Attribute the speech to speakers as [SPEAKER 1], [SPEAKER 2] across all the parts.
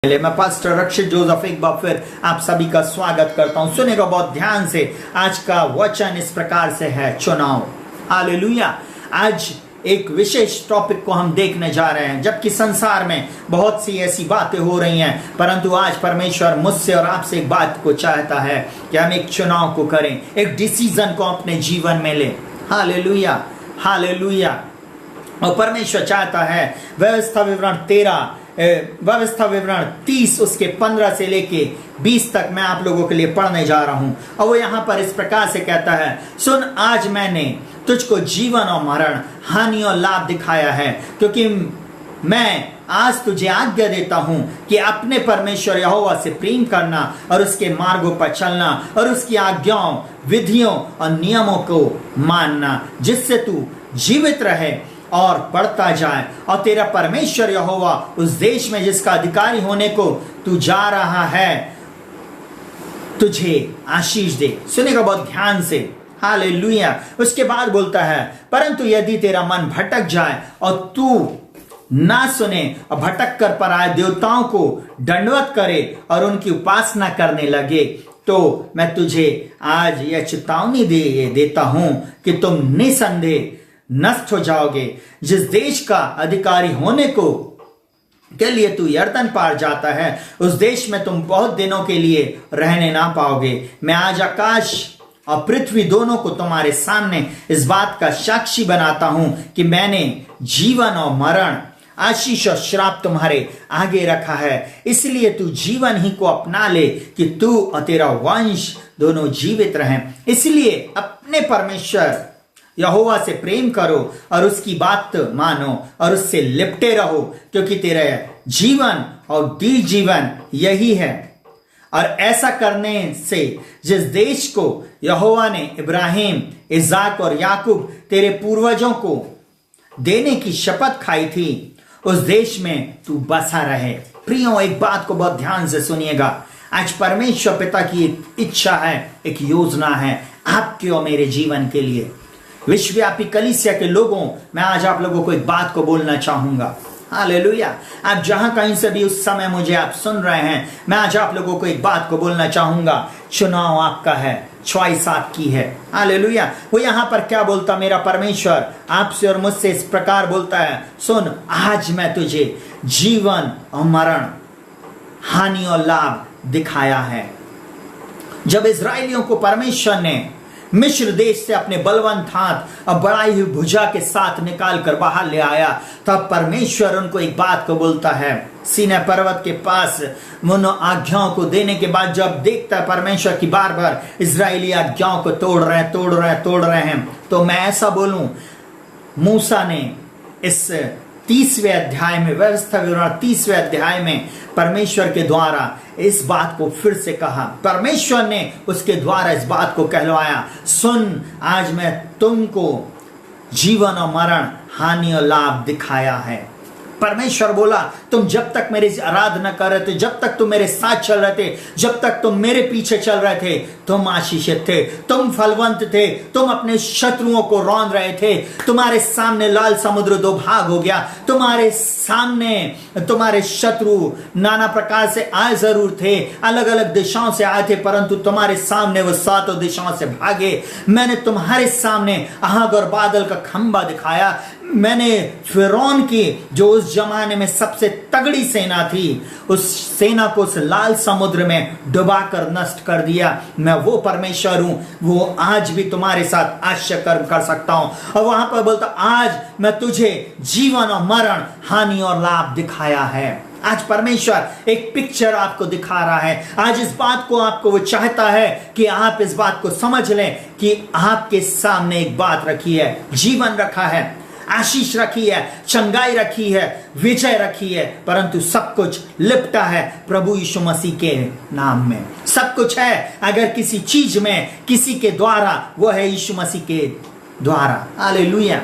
[SPEAKER 1] मैं पास्टर रक्षित जोसेफ एक बार फिर आप सभी का स्वागत करता हूं। सुनेगा बहुत ध्यान से। आज का वचन इस प्रकार से है, चुनाव। हालेलुया। आज एक विशेष टॉपिक को हम देखने जा रहे हैं। जबकि संसार में बहुत सी ऐसी बातें हो रही हैं, परंतु आज परमेश्वर मुझसे और आपसे एक बात को चाहता है कि हम एक चुनाव को करें, एक डिसीजन को अपने जीवन में लें। Hallelujah, hallelujah. और परमेश्वर चाहता है व्यवस्था विवरण 30 उसके 15 से लेके 20 तक मैं आप लोगों के लिए पढ़ने जा रहा हूं। और वो यहां पर इस प्रकार से कहता है, सुन, आज मैंने तुझको जीवन और मरण, हानि और लाभ दिखाया है, क्योंकि मैं आज तुझे आज्ञा देता हूं कि अपने परमेश्वर यहोवा से प्रेम करना और उसके मार्गों पर चलना और उसकी आज्ञाओं, विधियों और नियमों को मानना, जिससे तू जीवित रहे और बढ़ता जाए और तेरा परमेश्वर यहोवा उस देश में जिसका अधिकारी होने को तू जा रहा है तुझे आशीष दे। सुनेगा बहुत ध्यान से। हालेलुया। उसके बाद बोलता है, परंतु यदि तेरा मन भटक जाए और तू ना सुने और भटक कर पराये देवताओं को दंडवत करे और उनकी उपासना करने लगे, तो मैं तुझे आज यह चेतावनी देता हूं कि तुम निसंदेह नष्ट हो जाओगे। जिस देश का अधिकारी होने के लिए तू यर्दन पार जाता है, उस देश में तुम बहुत दिनों के लिए रहने ना पाओगे। मैं आज आकाश और पृथ्वी दोनों को तुम्हारे सामने इस बात का साक्षी बनाता हूं कि मैंने जीवन और मरण, आशीष और श्राप तुम्हारे आगे रखा है। इसलिए तू जीवन ही को अपना ले कि तू और तेरा वंश दोनों जीवित रहें। इसलिए अपने परमेश्वर यहोवा से प्रेम करो और उसकी बात मानो और उससे लिपटे रहो, क्योंकि तेरा जीवन और दीर्घ जीवन यही है। और ऐसा करने से जिस देश को यहोवा ने इब्राहिम, इसाक और याकूब तेरे पूर्वजों को देने की शपथ खाई थी, उस देश में तू बसा रहे। प्रियो, एक बात को बहुत ध्यान से सुनिएगा। आज परमेश्वर पिता की एक इच्छा है, एक योजना है आपके और मेरे जीवन के लिए। विश्वव्यापी कलीसिया के लोगों, मैं आज आप लोगों को एक बात को बोलना चाहूंगा। हालेलुया। आप जहां कहीं से भी उस समय मुझे आप सुन रहे हैं, मैं आज आप लोगों को एक बात को बोलना चाहूंगा। चुनाव आपका है, चॉइस आपकी है। हालेलुया। वो यहां पर क्या बोलता मेरा परमेश्वर आपसे और मुझसे इस प्रकार बोलता है, सुन, आज मैं तुझे जीवन और मरण, हानि और लाभ दिखाया है। जब इजराइलियों को परमेश्वर ने मिस्र देश से अपने बलवंत हाथ और बढ़ाई हुई भुजा के साथ निकाल कर बाहर ले आया, तब परमेश्वर उनको एक बात को बोलता है। सीनै पर्वत के पास उन आज्ञाओं को देने के बाद जब देखता है परमेश्वर की बार बार इजराइली आज्ञाओं को तोड़ रहे हैं, तो मैं ऐसा बोलूं, मूसा ने इस 30वें अध्याय में, व्यवस्था विवरण 30वें अध्याय में परमेश्वर के द्वारा इस बात को फिर से कहा। परमेश्वर ने उसके द्वारा इस बात को कहलवाया, सुन, आज मैं तुमको जीवन और मरण, हानि और लाभ दिखाया है। परमेश्वर बोला, तुम जब तक मेरी आराधना कर रहे थे, जब तक तुम मेरे साथ चल रहे थे, जब तक तुम मेरे पीछे चल रहे थे, तुम आशीषित थे, तुम फलवंत थे, तुम अपने शत्रुओं को रौंद रहे थे। तुम्हारे सामने लाल समुद्र दो भाग हो गया। तुम्हारे सामने तुम्हारे शत्रु नाना प्रकार से आए जरूर थे, अलग अलग दिशाओं से आए थे, परंतु तुम्हारे सामने वो सातों दिशाओं से भागे। मैंने तुम्हारे सामने आग और बादल का खंबा दिखाया। मैंने फिरौन की, जो उस जमाने में सबसे तगड़ी सेना थी, उस सेना को उस लाल समुद्र में डुबाकर नष्ट कर दिया। मैं वो परमेश्वर हूं, वो आज भी तुम्हारे साथ आश्चर्य कर्म कर सकता हूं। और वहां पर बोलता, आज मैं तुझे जीवन और मरण, हानि और लाभ दिखाया है। आज परमेश्वर एक पिक्चर आपको दिखा रहा है। आज इस बात को आपको वो चाहता है कि आप इस बात को समझ लें कि आपके सामने एक बात रखी है, जीवन रखा है, आशीष रखी है, चंगाई रखी है, विजय रखी है, परंतु सब कुछ लिपटा है प्रभु यीशु मसीह के नाम में। सब कुछ है अगर किसी चीज में, किसी के द्वारा, वो है यीशु मसीह के द्वारा। हालेलुया।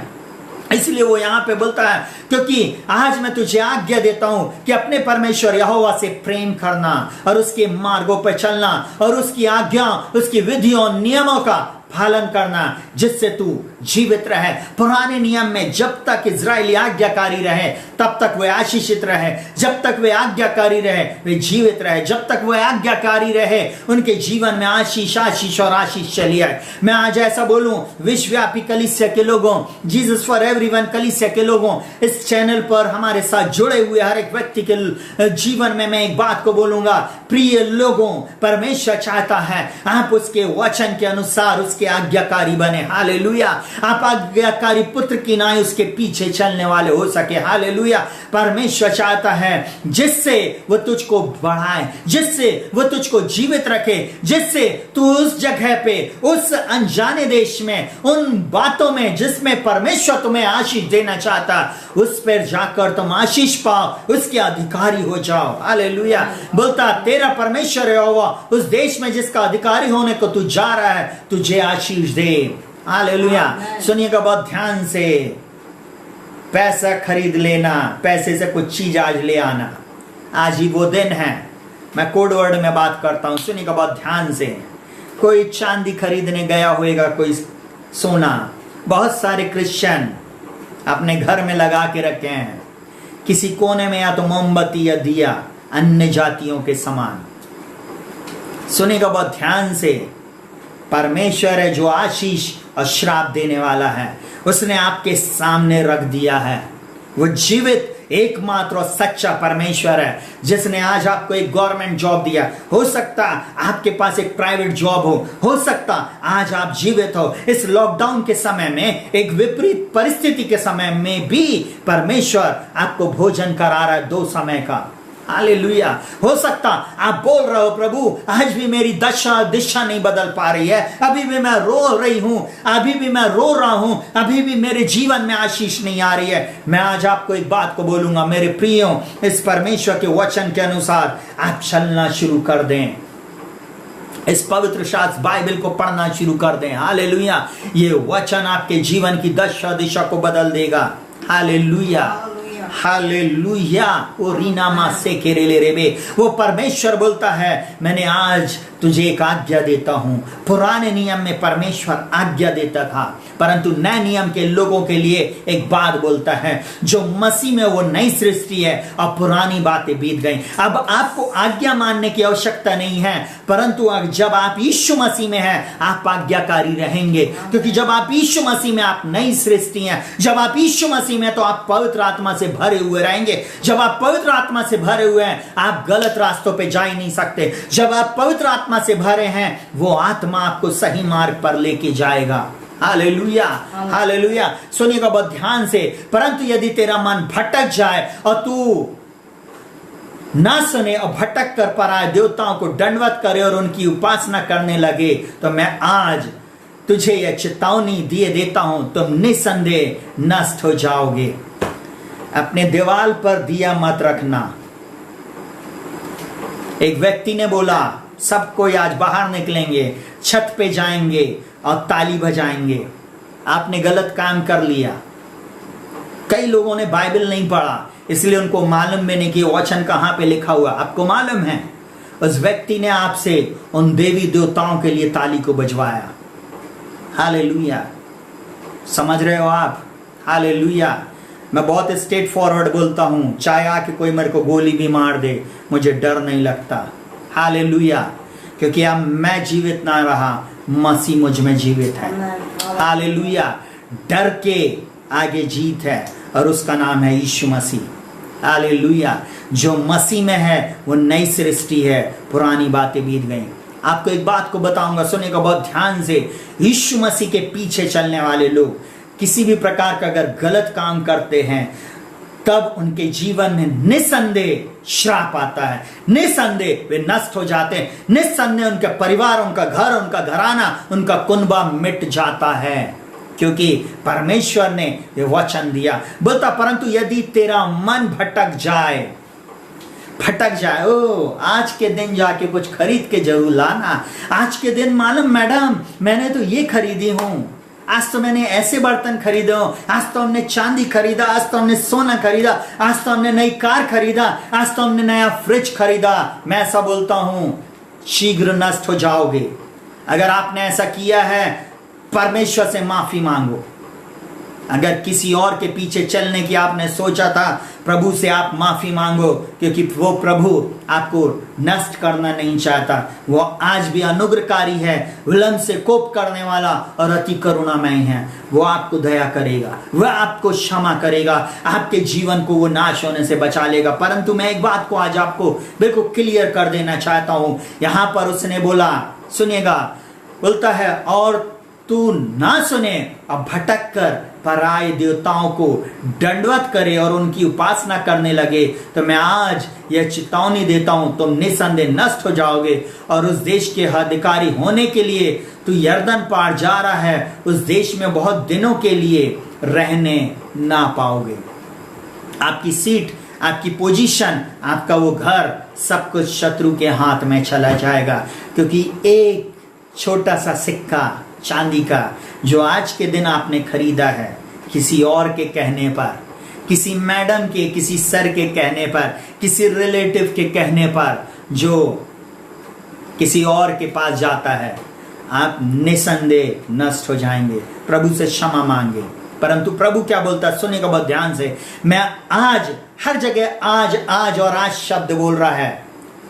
[SPEAKER 1] इसलिए वो यहां पे बोलता है, क्योंकि आज मैं तुझे आज्ञा देता हूं कि अपने परमेश्वर यहोवा से प्रेम करना और उसके मार्गों पर चलना और उसकी आज्ञा, उसकी विधियों, नियमों का पालन करना जिससे तू जीवित रहे। पुराने नियम में जब तक इजराइली आज्ञाकारी रहे तब तक वे आशीषित रहे, जब तक वे आज्ञाकारी रहे वे जीवित रहे, जब तक वे आज्ञाकारी रहे उनके जीवन में आशीष आशीष और आशीष चली आए। मैं आज ऐसा बोलूं, विश्वव्यापी कलीसिया के लोगों, जीसस फॉर एवरीवन कलीसिया के लोगों, इस चैनल पर हमारे साथ जुड़े हुए हर एक व्यक्ति के जीवन में मैं एक बात को बोलूंगा, प्रिय लोगों, परमेश्वर चाहता है आप उसके वचन के अनुसार उसके आज्ञाकारी बने। हालेलुया। आप आज्ञाकारी पुत्र की नाई उसके पीछे चलने वाले हो सके। हालेलुया। परमेश्वर चाहता है जिससे वो तुझको बढ़ाए, जिससे वो तुझको जीवित रखे, जिससे तू उस जगह पे, उस अनजाने देश में, उन बातों में जिसमें परमेश्वर तुम्हें आशीष देना चाहता, उस पर जाकर तुम आशीष पाओ, उसके अधिकारी हो जाओ। हालेलुया। बोलता तेरा परमेश्वर यहोवा उस देश में जिसका अधिकारी होने को तू जा रहा है तुझे आशीष दे। हालेलुया। सुनिएगा बहुत ध्यान से, पैसा खरीद लेना, पैसे से कुछ चीज आज ले आना, आज ही वो दिन है। मैं कोड वर्ड में बात करता हूं, सुनिएगा बहुत ध्यान से। कोई चांदी खरीदने गया होगा, कोई सोना, बहुत सारे क्रिश्चियन अपने घर में लगा के रखे हैं, किसी कोने में या तो मोमबत्ती या दिया अन्य जातियों के समान। सुनिएगा बहुत ध्यान से, परमेश्वर है जो आशीष और श्राप देने वाला है, उसने आपके सामने रख दिया है। वो जीवित एकमात्र और सच्चा परमेश्वर है जिसने आज आपको एक गवर्नमेंट जॉब दिया। हो सकता आपके पास एक प्राइवेट जॉब हो सकता आज आप जीवित हो। इस लॉकडाउन के समय में, एक विपरीत परिस्थिति के समय में भी परमेश्वर आपको भोजन करा रहा है 2 समय का। हालेलुया। हो सकता आप बोल रहे हो प्रभु आज भी मेरी दशा दिशा नहीं बदल पा रही है, अभी भी मैं रो रही हूं, अभी भी मैं रो रहा हूं, अभी भी मेरे जीवन में आशीष नहीं आ रही है। मैं आज आपको एक बात को बोलूंगा मेरे प्रियो, इस परमेश्वर के वचन के अनुसार आप चलना शुरू कर दें, इस पवित्र शास्त्र बाइबल को पढ़ना शुरू कर दें। हालेलुया। ये वचन आपके जीवन की दशा दिशा को बदल देगा। हालेलुया। हालेलुया। ओ रीनामा से केरेले रेबे, वो परमेश्वर बोलता है मैंने आज तुझे एक आज्ञा देता हूं। पुराने नियम में परमेश्वर आज्ञा देता था, परंतु नए नियम के लोगों के लिए एक बात बोलता है, जो मसीह में वो नई सृष्टि है और पुरानी बातें बीत गई। अब आपको आज्ञा मानने की आवश्यकता नहीं है, परंतु जब आप यीशु मसीह में हैं आप आज्ञाकारी रहेंगे, क्योंकि जब आप यीशु मसीह में आप नई सृष्टि हैं। जब आप यीशु मसीह में तो आप पवित्र आत्मा से भरे हुए रहेंगे। जब आप पवित्र आत्मा से भरे हुए हैं आप गलत रास्तों पे जा ही नहीं सकते। जब आप पवित्र आत्मा से भरे हैं वो आत्मा आपको सही मार्ग पर लेके जाएगा। हालेलुया। हालेलुया। सुनिएगा बहुत ध्यान से, परंतु यदि तेरा मन भटक जाए और तू ना सुने और भटक कर पराए देवताओं को दंडवत करे और उनकी उपासना करने लगे, तो मैं आज तुझे यह चेतावनी दिए देता हूं, तुम निसंदेह नष्ट हो जाओगे। अपने दीवार पर दिया मत रखना। एक व्यक्ति ने बोला सब कोई आज बाहर निकलेंगे, छत पे जाएंगे और ताली बजाएंगे। आपने गलत काम कर लिया। कई लोगों ने बाइबल नहीं पढ़ा, इसलिए उनको मालूम भी नहीं कि वचन कहां पे लिखा हुआ। आपको मालूम है उस व्यक्ति ने आपसे उन देवी देवताओं के लिए ताली को बजवाया। हालेलुया। समझ रहे हो आप? हालेलुया। मैं बहुत स्ट्रेट फॉरवर्ड बोलता हूं, चाहे आके कोई मेरे को गोली भी मार दे मुझे डर नहीं लगता। हालेलुया। क्योंकि अब मैं जीवित ना रहा, मसीह मुझ में जीवित है। हालेलुया। डर के आगे जीत है और उसका नाम है यीशु मसीह। हालेलुया। जो मसीह में है वो नई सृष्टि है, पुरानी बातें बीत गई। आपको एक बात को बताऊंगा, सुनिएगा बहुत ध्यान से। यीशु मसीह के पीछे चलने वाले लोग किसी भी प्रकार का अगर गलत काम करते हैं तब उनके जीवन में निसंदेह श्राप आता है, निसंदेह वे नष्ट हो जाते हैं, निसंदेह उनका परिवार, उनका घर, उनका घराना, उनका कुनबा मिट जाता है, क्योंकि परमेश्वर ने ये वचन दिया। बोलता परंतु यदि तेरा मन भटक जाए, ओ आज के दिन जाके कुछ खरीद के जरूर लाना। आज के दिन मालूम मैडम मैंने तो ये खरीदी हूं, आज तो मैंने ऐसे बर्तन खरीदे हो, आज तो हमने चांदी खरीदा, आज तो हमने सोना खरीदा, आज तो हमने नई कार खरीदा, आज तो हमने नया फ्रिज खरीदा। मैं ऐसा बोलता हूं शीघ्र नष्ट हो जाओगे। अगर आपने ऐसा किया है परमेश्वर से माफी मांगो। अगर किसी और के पीछे चलने की आपने सोचा था, प्रभु से आप माफी मांगो, क्योंकि वो प्रभु आपको नष्ट करना नहीं चाहता। वो आज भी अनुग्रहकारी है, विलंब से कोप करने वाला और अति करुणामय है। वो आपको दया करेगा, वह आपको क्षमा करेगा, आपके जीवन को वो नाश होने से बचा लेगा। परंतु मैं एक बात को आज आपको बिल्कुल क्लियर कर देना चाहता हूं। यहां पर उसने बोला, सुनिएगा, बोलता है, और तू ना सुने और भटक कर पराये देवताओं को दंडवत करे और उनकी उपासना करने लगे, तो मैं आज यह चेतावनी देता हूं, तुम निसंदेह नष्ट हो जाओगे और उस देश के अधिकारी होने के लिए तू यर्दन पार जा रहा है, उस देश में बहुत दिनों के लिए रहने ना पाओगे। आपकी सीट, आपकी पोजीशन, आपका वो घर, सब कुछ शत्रु के हाथ में चला जाएगा। क्योंकि एक छोटा सा सिक्का चांदी का जो आज के दिन आपने खरीदा है किसी और के कहने पर, किसी मैडम के, किसी सर के कहने पर, किसी रिलेटिव के कहने पर, जो किसी और के पास जाता है, आप निसंदेह नष्ट हो जाएंगे। प्रभु से क्षमा मांगे। परंतु प्रभु क्या बोलता है, सुनिएगा बहुत ध्यान से। मैं आज हर जगह आज आज और आज शब्द बोल रहा है।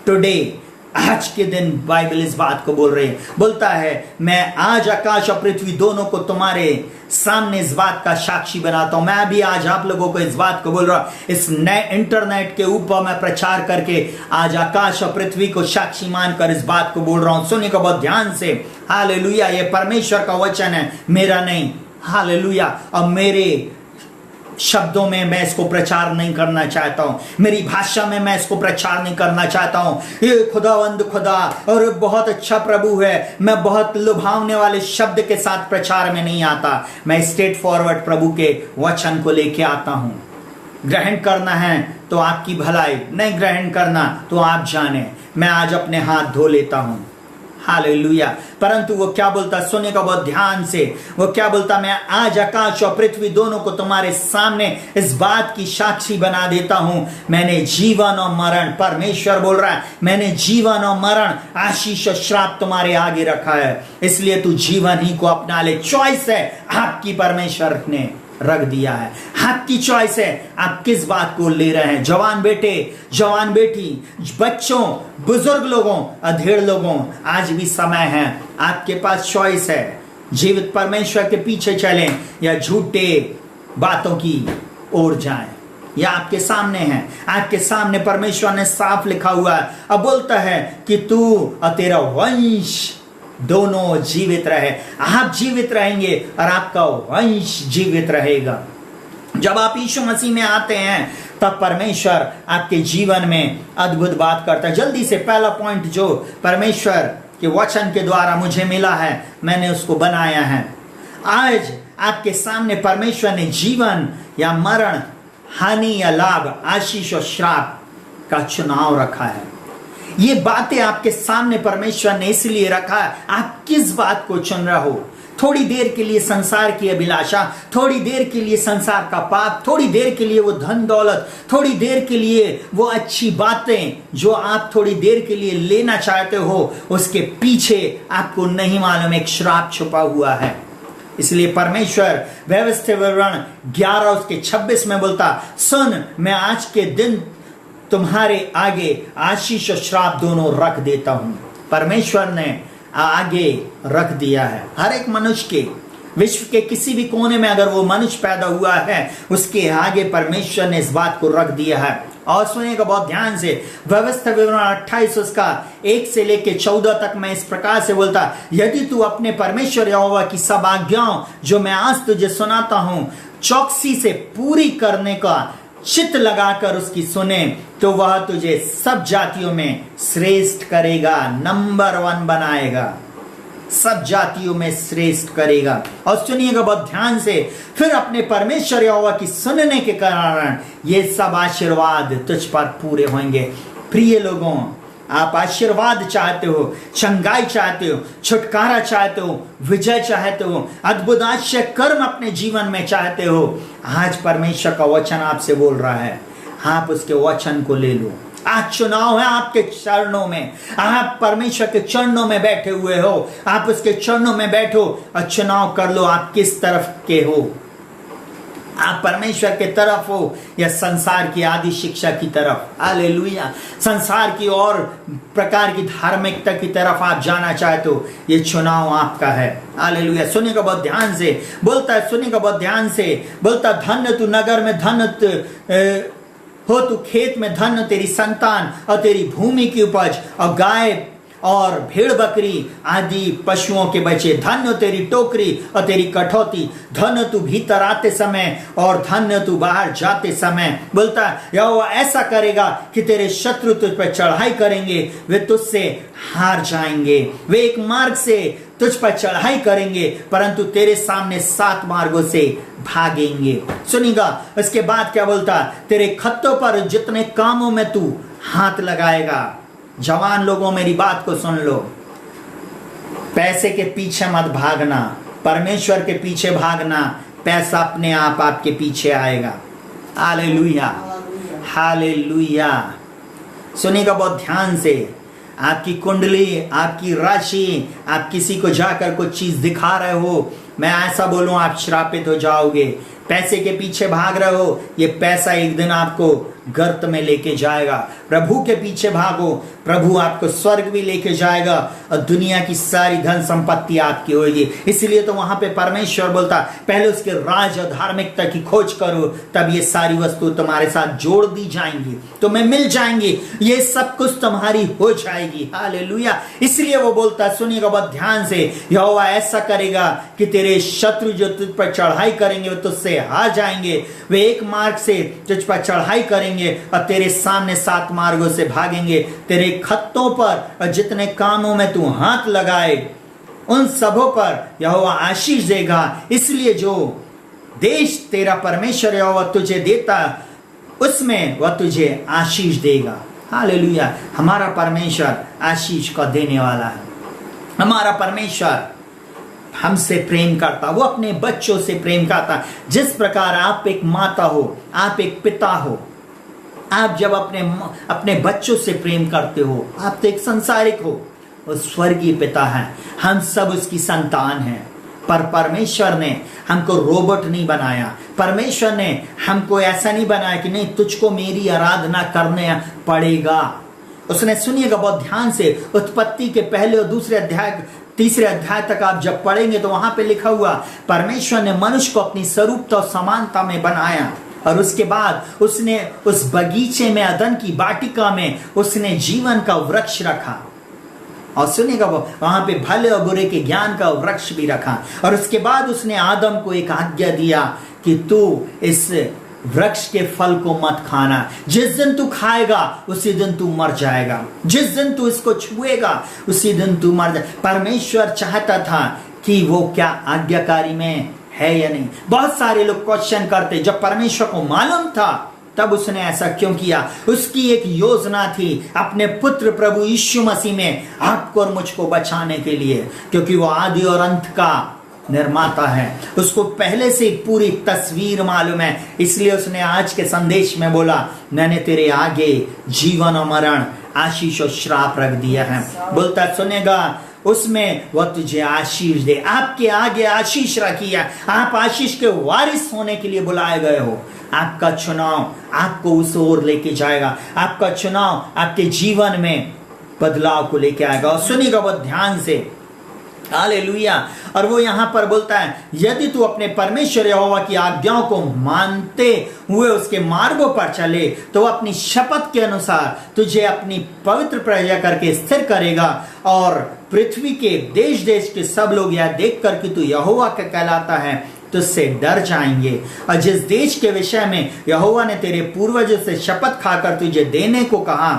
[SPEAKER 1] टुडे, आज के दिन बाइबल इस बात को बोल रही है। बोलता है, मैं आज आकाश और पृथ्वी दोनों को तुम्हारे सामने इस बात का साक्षी बनाता हूं। मैं भी आज आप लोगों को इस बात को बोल रहा हूं। इस नए इंटरनेट के ऊपर मैं प्रचार करके आज आकाश और पृथ्वी को साक्षी मानकर इस बात को बोल रहा हूं। सुनिएगा बहुत ध्यान से। हालेलुया, ये परमेश्वर का वचन है, मेरा नहीं। हालेलुया। और मेरे शब्दों में मैं इसको प्रचार नहीं करना चाहता हूं, मेरी भाषा में मैं इसको प्रचार नहीं करना चाहता हूं। ये खुदावंद खुदा और बहुत अच्छा प्रभु है, मैं बहुत लुभावने वाले शब्द के साथ प्रचार में नहीं आता। मैं स्ट्रेट फॉरवर्ड प्रभु के वचन को लेके आता हूं। ग्रहण करना है तो आपकी भलाई, नहीं ग्रहण करना तो आप जाने। मैं आज अपने हाथ धो लेता हूं। हालेलुया। परंतु वो क्या बोलता, सुनिएगा बहुत ध्यान से। वो क्या बोलता, मैं आज आकाश और पृथ्वी दोनों को तुम्हारे सामने इस बात की साक्षी बना देता हूं, मैंने जीवन और मरण, परमेश्वर बोल रहा है, मैंने जीवन और मरण, आशीष और श्राप तुम्हारे आगे रखा है, इसलिए तू जीवन ही को अपना ले। चॉइस है आपकी, परमेश्वर ने रख दिया है। आपकी चॉइस है, आप किस बात को ले रहे हैं। जवान बेटे, जवान बेटी, बच्चों, बुजुर्ग लोगों, अधेड़ लोगों, आज भी समय है, आपके पास चॉइस है। जीवित परमेश्वर के पीछे चलें या झूठे बातों की ओर जाएं। यह आपके सामने है। आपके सामने परमेश्वर ने साफ लिखा हुआ है। अब बोलता है कि तू और तेरा वंश दोनों जीवित रहे। आप जीवित रहेंगे और आपका वंश जीवित रहेगा। जब आप यीशु मसीह में आते हैं तब परमेश्वर आपके जीवन में अद्भुत बात करता है। जल्दी से पहला पॉइंट जो परमेश्वर के वचन के द्वारा मुझे मिला है, मैंने उसको बनाया है। आज आपके सामने परमेश्वर ने जीवन या मरण, हानि या लाभ, आशीष और श्राप का चुनाव रखा है। ये बातें आपके सामने परमेश्वर ने इसलिए रखा है, आप किस बात को चुन रहे हो। थोड़ी देर के लिए संसार की अभिलाषा, थोड़ी देर के लिए संसार का पाप, थोड़ी देर के लिए वो धन दौलत, थोड़ी देर के लिए वो अच्छी बातें जो आप थोड़ी देर के लिए लेना चाहते हो, उसके पीछे आपको नहीं मालूम एक श्राप छुपा हुआ है। इसलिए परमेश्वर व्यवस्थित विवरण 11 उसके 26 में बोलता, सुन, मैं आज के दिन तुम्हारे आगे आशीष और श्राप दोनों रख देता हूं। परमेश्वर ने आगे रख दिया है। हर एक मनुष्य के, विश्व के किसी भी कोने में अगर वो मनुष्य पैदा हुआ है, उसके आगे परमेश्वर ने इस बात को रख दिया है। और सुनिएगा बहुत ध्यान से, व्यवस्था विवरण 28 उसका 1 से लेके 14 तक मैं इस प्रकार से बोलता, यदि तू अपने परमेश्वर यहोवा की सब आज्ञाओं जो मैं आज तुझे सुनाता हूं चौकसी से पूरी करने का चित्त लगाकर उसकी सुने, तो वह तुझे सब जातियों में श्रेष्ठ करेगा, नंबर 1 बनाएगा, सब जातियों में श्रेष्ठ करेगा। और सुनिएगा बहुत ध्यान से, फिर अपने परमेश्वर यहोवा की सुनने के कारण ये सब आशीर्वाद तुझ पर पूरे होंगे। प्रिय लोगों, आप आशीर्वाद चाहते हो, चंगाई चाहते हो, छुटकारा चाहते हो, विजय चाहते हो, अद्भुत आश्चर्य कर्म अपने जीवन में चाहते हो, आज परमेश्वर का वचन आपसे बोल रहा है, आप उसके वचन को ले लो। आज चुनाव है आपके चरणों में। आप परमेश्वर के चरणों में बैठे हुए हो, आप उसके चरणों में बैठो और चुनाव कर लो आप किस तरफ के हो। आप परमेश्वर के तरफ हो या संसार की आदि शिक्षा की तरफ। हालेलुया। संसार की और प्रकार की धार्मिकता की तरफ आप जाना चाहते हो, ये चुनाव आपका है। हालेलुया। सुनिएगा बहुत ध्यान से, बोलता है, सुनिएगा बहुत ध्यान से, बोलता धन्य तू नगर में, धन्य हो तू खेत में, धन्य तेरी संतान और तेरी भूमि की उपज और गाय और भेड़ बकरी आदि पशुओं के बच्चे। धन्य तेरी टोकरी और तेरी कठौती, धन्य तू भीतर आते समय और धन्य तू बाहर जाते समय। बोलता यहोवा ऐसा करेगा कि तेरे शत्रु तुझ पर चढ़ाई करेंगे, वे तुझसे हार जाएंगे। वे एक मार्ग से तुझ पर चढ़ाई करेंगे, परंतु तेरे सामने 7 मार्गों से भागेंगे। सुनिएगा उसके बाद क्या बोलता, तेरे खत्तों पर जितने कामों में तू हाथ लगाएगा। जवान लोगों मेरी बात को सुन लो, पैसे के पीछे मत भागना, परमेश्वर के पीछे भागना, पैसा अपने आप आपके पीछे आएगा। Hallelujah, hallelujah. सुनिएगा बहुत ध्यान से, आपकी कुंडली, आपकी राशि, आप किसी को जाकर कुछ चीज दिखा रहे हो, मैं ऐसा बोलूं आप श्रापित हो जाओगे। पैसे के पीछे भाग रहे हो, ये पैसा एक दिन आपको गर्त में लेके जाएगा। प्रभु के पीछे भागो, प्रभु आपको स्वर्ग भी लेके जाएगा और दुनिया की सारी धन संपत्ति आपकी होगी। इसलिए तो वहां पे परमेश्वर बोलता पहले उसके राज और धार्मिकता की खोज करो, तब ये सारी वस्तु तुम्हारे साथ जोड़ दी जाएंगी, तुम्हें मिल जाएंगी, ये सब कुछ तुम्हारी हो जाएगी। हालेलुया। इसलिए वो बोलता, सुनिएगा बहुत ध्यान से, यहोवा ऐसा करेगा कि तेरे शत्रु जो तुझ पर चढ़ाई करेंगे वो तुझसे हार जाएंगे। वे एक मार्ग से तुझ पर चढ़ाई करेंगे और तेरे सामने 7 मार्गों से भागेंगे। तेरे खत्तों पर और जितने कामों में तू हाथ लगाए उन सबों पर यहोवा आशीष देगा। इसलिए जो देश तेरा परमेश्वर यहोवा तुझे देता, उसमें वह तुझे आशीष देगा। हालेलुया। हमारा परमेश्वर आशीष को देने वाला है। हमारा परमेश्वर हमसे प्रेम करता, वो अपने बच्चों से प्रेम करता। जिस प्रकार आप एक माता हो, आप एक पिता हो, आप जब अपने बच्चों से प्रेम करते हो, आप तो एक संसारिक हो, वो स्वर्गीय पिता है। हम सब उसकी संतान हैं। पर परमेश्वर ने हमको रोबोट नहीं बनाया। परमेश्वर ने हमको ऐसा नहीं बनाया कि नहीं तुझको मेरी आराधना करने पड़ेगा। उसने, सुनिएगा बहुत ध्यान से, उत्पत्ति के पहले और दूसरे अध्याय, तीसरे अध्याय तक आप जब पढ़ेंगे तो वहां पे लिखा हुआ, परमेश्वर ने मनुष्य को अपनी स्वरूपता और समानता में बनाया और उसके बाद उसने उस बगीचे में, अदन की वाटिका में उसने जीवन का वृक्ष रखा। और सुनिएगा वहां पे भले और बुरे के ज्ञान का वृक्ष भी रखा। और उसके बाद उसने आदम को एक आज्ञा दिया कि तू इस वृक्ष के फल को मत खाना, जिस दिन तू खाएगा उसी दिन तू मर जाएगा, जिस दिन तू इसको छुएगा उसी दिन तू मर जाएगा। परमेश्वर चाहता था कि वो क्या आज्ञाकारी में है या नहीं। बहुत सारे लोग क्वेश्चन करते, जब परमेश्वर को मालूम था तब उसने ऐसा क्यों किया। उसकी एक योजना थी अपने पुत्र प्रभु यीशु मसीह में आपको और मुझको बचाने के लिए, क्योंकि वो आदि और अंत का निर्माता है। उसको पहले से पूरी तस्वीर मालूम है। इसलिए उसने आज के संदेश में बोला, मैंने तेरे आगे जीवन और मरण, आशीष और श्राप रख दिया है। बोलता सुनेगा उसमें वह तुझे आशीष दे। आपके आगे आशीष रखी है। आप आशीष के वारिस होने के लिए बुलाए गए हो। आपका चुनाव आपको उस ओर लेके जाएगा। आपका चुनाव आपके जीवन में बदलाव को लेके आएगा। और सुनिएगा बहुत ध्यान से, हालेलुया। और वो यहां पर बोलता है, यदि तू अपने परमेश्वर यहोवा की आज्ञाओं को मानते हुए उसके मार्गों पर चले तो वो अपनी शपथ के अनुसार तुझे अपनी पवित्र प्रजा करके स्थिर करेगा। और पृथ्वी के देश देश के सब लोग यह देखकर कि तू यहोवा का कहलाता है तुझसे डर जाएंगे। और जिस देश के विषय में यहोवा ने तेरे पूर्वजों से शपथ खाकर तुझे देने को कहा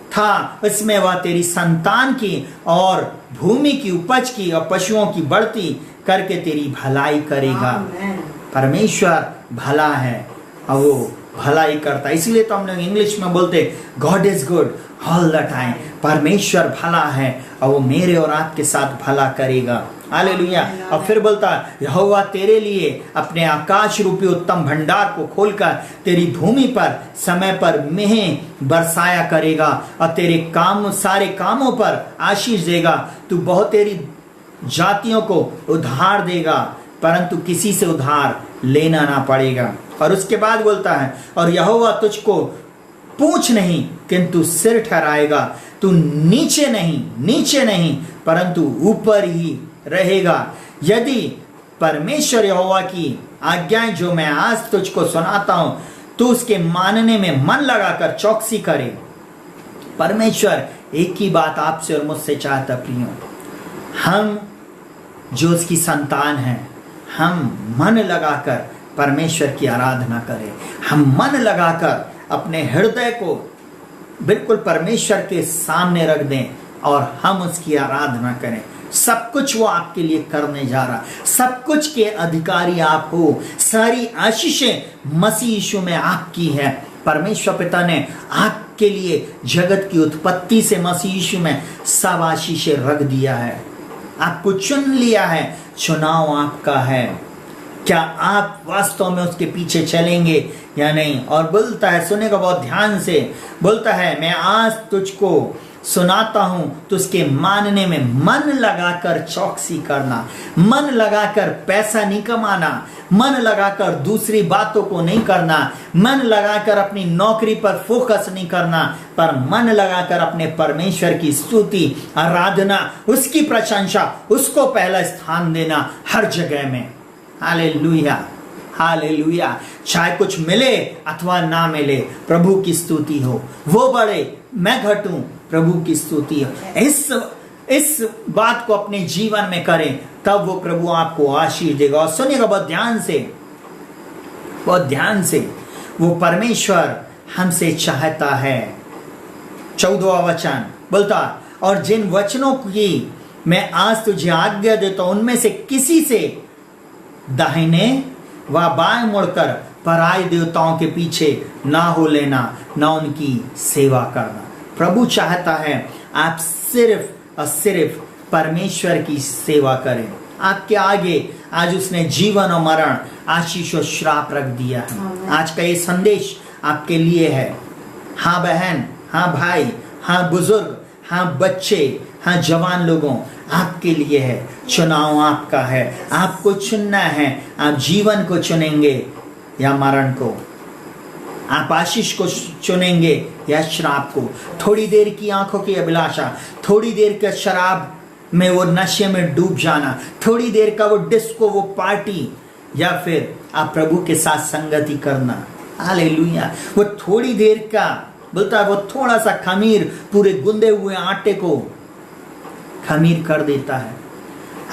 [SPEAKER 1] था, उसमें वह तेरी संतान की और भूमि की उपज की और पशुओं की बढ़ती करके तेरी भलाई करेगा। परमेश्वर भला है और वो भलाई करता है। इसलिए तो हम लोग इंग्लिश में बोलते God is good all the time. परमेश्वर भला है और वो मेरे और आपके साथ भला करेगा। हालेलुया। और फिर बोलता है यहोवा तेरे लिए अपने आकाश रूपी उत्तम भंडार को खोलकर तेरी भूमि पर समय पर मेंह बरसाया करेगा और तेरे काम सारे कामों पर आशीष देगा। तू बहुत तेरी जातियों को उधार देगा, परंतु किसी से उधार लेना ना पड़ेगा। और उसके बाद बोलता है और यहोवा तुझको पूंछ नहीं किंतु सिर ठहराएगा। तू नीचे नहीं परंतु ऊपर ही रहेगा। यदि परमेश्वर यहोवा की आज्ञाएं जो मैं आज तुझको सुनाता हूं तो उसके मानने में मन लगाकर चौकसी करे। परमेश्वर एक ही बात आपसे और मुझसे चाहता प्रियो, हम जो उसकी संतान हैं, हम मन लगाकर परमेश्वर की आराधना करें। हम मन लगाकर अपने हृदय को बिल्कुल परमेश्वर के सामने रख दें और हम उसकी आराधना करें। सब कुछ वो आपके लिए करने जा रहा, सब कुछ के अधिकारी आप हो। सारी आशीषें मसीह यीशु में आपकी है। परमेश्वर पिता ने आपके लिए जगत की उत्पत्ति से मसीह यीशु में सब आशीषें रख दिया है। आपको चुन लिया है, चुनाव आपका है। क्या आप वास्तव में उसके पीछे चलेंगे या नहीं? और बोलता है, सुनेगा बहुत ध्यान से, बोलता है मैं आज तुझको सुनाता हूं तो उसके मानने में मन लगाकर चौकसी करना, मन लगाकर पैसा नहीं कमाना, मन लगाकर दूसरी बातों को नहीं करना, मन लगाकर अपनी नौकरी पर फोकस नहीं करना, पर मन लगाकर अपने परमेश्वर की स्तुति, आराधना, उसकी प्रशंसा, उसको पहला स्थान देना हर जगह में। Hallelujah, hallelujah. चाहे कुछ मिले अथवा ना मिले, प्रभु की स्तुति हो। वो बढ़े मैं घटूं, प्रभु की स्तुति हो। इस बात को अपने जीवन में करें, तब वो प्रभु आपको आशीष देगा। और सुनिएगा बहुत ध्यान से, बहुत ध्यान से, वो परमेश्वर हमसे चाहता है। 14वां वचन बोलता और जिन वचनों की मैं आज तुझे आज्ञा देता हूं उनमें से किसी से दाहिने व बाएं मुड़कर पराये देवताओं के पीछे ना हो लेना, ना उनकी सेवा करना। प्रभु चाहता है आप सिर्फ और सिर्फ परमेश्वर की सेवा करें। आपके आगे आज उसने जीवन और मरण, आशीष और श्राप रख दिया है। आज का ये संदेश आपके लिए है। हाँ बहन, हाँ भाई, हाँ बुजुर्ग, हाँ बच्चे, हाँ जवान लोगों, आपके लिए है। चुनाव आपका है, आपको चुनना है। आप जीवन को चुनेंगे या मरण को, आप आशीष को चुनेंगे या श्राप को। थोड़ी देर की आंखों की अभिलाषा, थोड़ी देर का शराब में वो नशे में डूब जाना, थोड़ी देर का वो डिस्को, वो पार्टी, या फिर आप प्रभु के साथ संगति करना। हालेलुया। वो थोड़ी देर का बोलता है, वो थोड़ा सा खमीर पूरे गुंदे हुए आटे को खमीर कर देता है।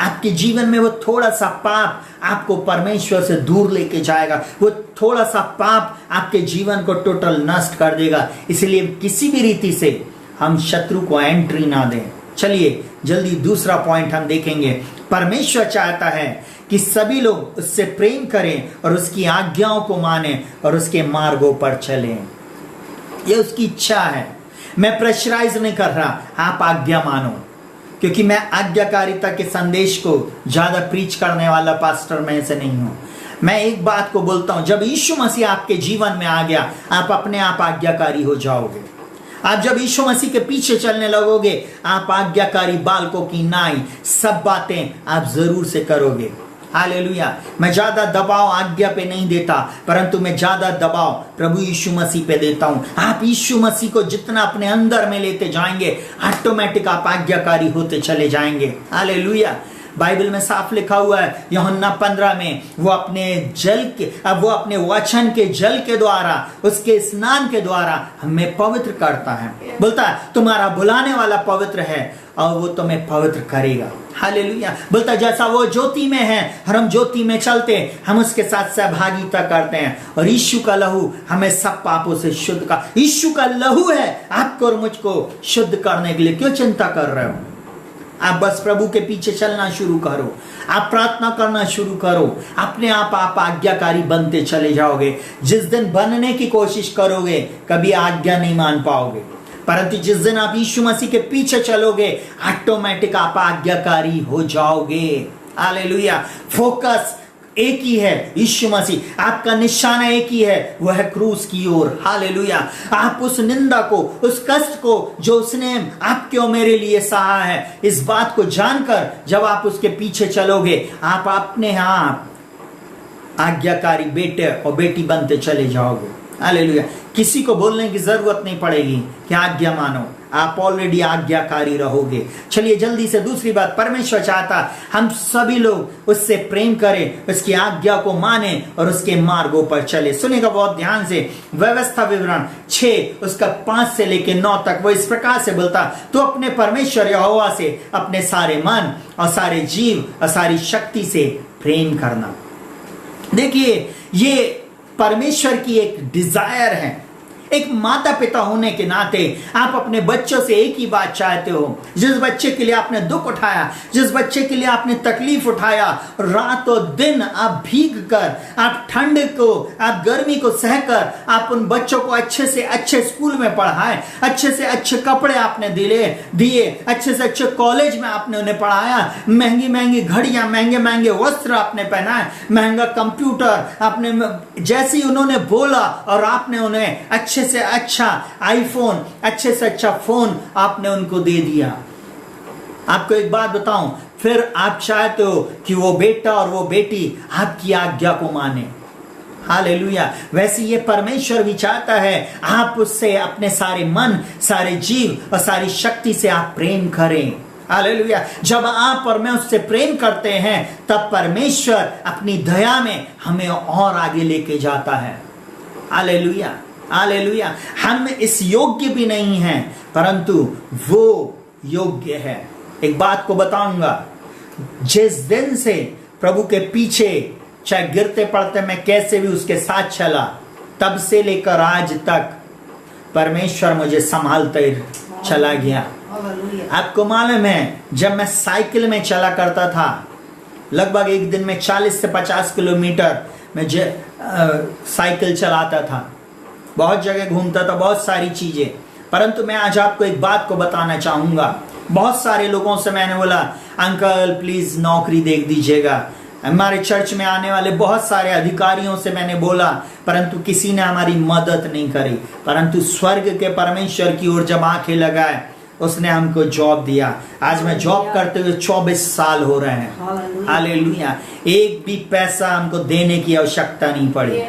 [SPEAKER 1] आपके जीवन में वो थोड़ा सा पाप आपको परमेश्वर से दूर लेके जाएगा। वो थोड़ा सा पाप आपके जीवन को टोटल नष्ट कर देगा। इसलिए किसी भी रीति से हम शत्रु को एंट्री ना दें। चलिए जल्दी दूसरा पॉइंट हम देखेंगे। परमेश्वर चाहता है कि सभी लोग उससे प्रेम करें और उसकी आज्ञाओं को मानें और उसके मार्गों पर चलें। ये उसकी इच्छा है। मैं प्रेशराइज नहीं कर रहा, आप आज्ञा मानो, क्योंकि मैं आज्ञाकारिता के संदेश को ज्यादा प्रीच करने वाला पास्टर में से नहीं हूं। मैं एक बात को बोलता हूं, जब यीशु मसीह आपके जीवन में आ गया, आप अपने आप आज्ञाकारी हो जाओगे। आप जब यीशु मसीह के पीछे चलने लगोगे, आप आज्ञाकारी बालकों की नाई सब बातें आप जरूर से करोगे। हालेलुया। मैं ज्यादा दबाव आज्ञा पे नहीं देता, परंतु मैं ज्यादा दबाव प्रभु यीशु मसीह पे देता हूं। आप यीशु मसीह को जितना अपने अंदर में लेते जाएंगे, ऑटोमेटिक आप आज्ञाकारी होते चले जाएंगे। हालेलुया। बाइबल में साफ लिखा हुआ है, यूहन्ना 15 में, वो अपने वचन के जल के द्वारा, उसके स्नान के द्वारा हमें पवित्र करता है। बोलता है तुम्हारा बुलाने वाला पवित्र है और वो तुम्हें पवित्र करेगा। हालेलुया। बोलता जैसा वो ज्योति में है और हम ज्योति में चलते हैं, हम उसके साथ सहभागिता करते हैं और यीशु का लहू हमें सब पापों से शुद्ध का, यीशु का लहू है आपको और मुझको शुद्ध करने के लिए। क्यों चिंता कर रहे हो? आप बस प्रभु के पीछे चलना शुरू करो, आप प्रार्थना करना शुरू करो, अपने आप आज्ञाकारी बनते चले जाओगे। जिस दिन बनने की कोशिश करोगे, कभी आज्ञा नहीं मान पाओगे। परंतु जिस दिन आप यीशु मसीह के पीछे चलोगे, ऑटोमेटिक आप आज्ञाकारी हो जाओगे। हालेलुया। फोकस एक ही है, यीशु मसीह। आपका निशाना एक ही है, वह है क्रूस की ओर। हालेलुया। आप उस निंदा को, उस कष्ट को जो उसने आपके और मेरे लिए सहा है, इस बात को जानकर जब आप उसके पीछे चलोगे, आप अपने आप आज्ञाकारी बेटे और बेटी बनते चले जाओगे। हालेलुया। किसी को बोलने की जरूरत नहीं पड़ेगी कि आज्ञा मानो, आप ऑलरेडी आज्ञाकारी रहोगे। चलिए जल्दी से दूसरी बात, परमेश्वर चाहता हम सभी लोग उससे प्रेम करें, उसकी आज्ञा को माने और उसके मार्गों पर चले। सुनिएगा बहुत ध्यान से, व्यवस्था विवरण 6 उसका 5 से लेकर 9 तक वो इस प्रकार से बोलता, तो अपने परमेश्वर यहोवा से अपने सारे मन और सारे जीव और सारी शक्ति से प्रेम करना। देखिए, ये परमेश्वर की एक डिजायर है। एक माता पिता होने के नाते आप अपने बच्चों से एक ही बात चाहते हो। जिस बच्चे के लिए आपने दुख उठाया, जिस बच्चे के लिए आपने तकलीफ उठाया, रात और दिन आप भीग कर, आप ठंड को, आप गर्मी को सहकर आप उन बच्चों को अच्छे से अच्छे स्कूल में पढ़ाए, अच्छे से अच्छे कपड़े आपने दिए, अच्छे से अच्छे कॉलेज में आपने उन्हें पढ़ाया, महंगी महंगी घड़ियां, महंगे महंगे वस्त्र आपने पहनाए, महंगा कंप्यूटर आपने, जैसे ही उन्होंने बोला और आपने उन्हें अच्छे से अच्छा आईफोन, अच्छे से अच्छा फोन आपने उनको दे दिया। आपको एक बात बताऊं, फिर आप चाहते हो कि वो बेटा और वो बेटी आपकी आज्ञा को माने। हालेलुया। वैसे ये परमेश्वर भी चाहता है आप उससे अपने सारे मन, सारे जीव और सारी शक्ति से आप प्रेम करें। हालेलुया। जब आप और मैं उससे प्रेम करते हैं, तब परमेश्वर अपनी दया में हमें और आगे लेके जाता है। हालेलुया। हालेलुया। हम इस योग्य भी नहीं हैं, परंतु वो योग्य है। एक बात को बताऊंगा, जिस दिन से प्रभु के पीछे चाहे गिरते पड़ते मैं कैसे भी उसके साथ चला, तब से लेकर आज तक परमेश्वर मुझे संभालते चला गया। आपको मालूम है, जब मैं साइकिल में चला करता था, लगभग एक दिन में 40 से 50 किलोमीटर मैं साइकिल चलाता था, बहुत जगह घूमता था, बहुत सारी चीजें। परंतु मैं आज आपको एक बात को बताना चाहूंगा। बहुत सारे लोगों से मैंने बोला, अंकल प्लीज नौकरी देख दीजिएगा। हमारे चर्च में आने वाले बहुत सारे अधिकारियों से मैंने बोला, परंतु किसी ने हमारी मदद नहीं करी। परंतु स्वर्ग के परमेश्वर की ओर जब आंखें लगाए, उसने हमको जॉब दिया। आज मैं जॉब करते हुए 24 साल हो रहे हैं। हालेलुया। एक भी पैसा हमको देने की आवश्यकता नहीं पड़ी।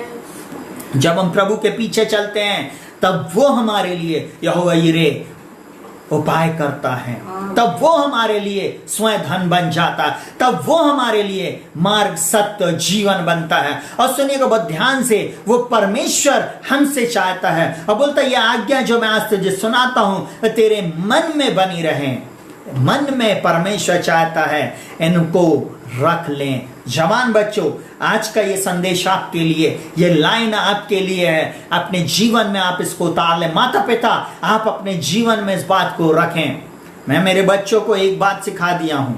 [SPEAKER 1] जब हम प्रभु के पीछे चलते हैं, तब वो हमारे लिए यहोवा यिरे उपाय करता है, तब वो हमारे लिए स्वयं धन बन जाता है, तब वो हमारे लिए मार्ग, सत्य, जीवन बनता है। और सुनिएगा बहुत ध्यान से, वो परमेश्वर हमसे चाहता है और बोलता है, ये आज्ञा जो मैं आज तुझे सुनाता हूं तेरे मन में बनी रहे। मन में परमेश्वर चाहता है इनको रख लें। जवान बच्चों, आज का ये संदेश आपके लिए, ये लाइन आपके लिए है। अपने जीवन में आप इसको उतार लें। माता पिता, आप अपने जीवन में इस बात को रखें। मैं मेरे बच्चों को एक बात सिखा दिया हूं,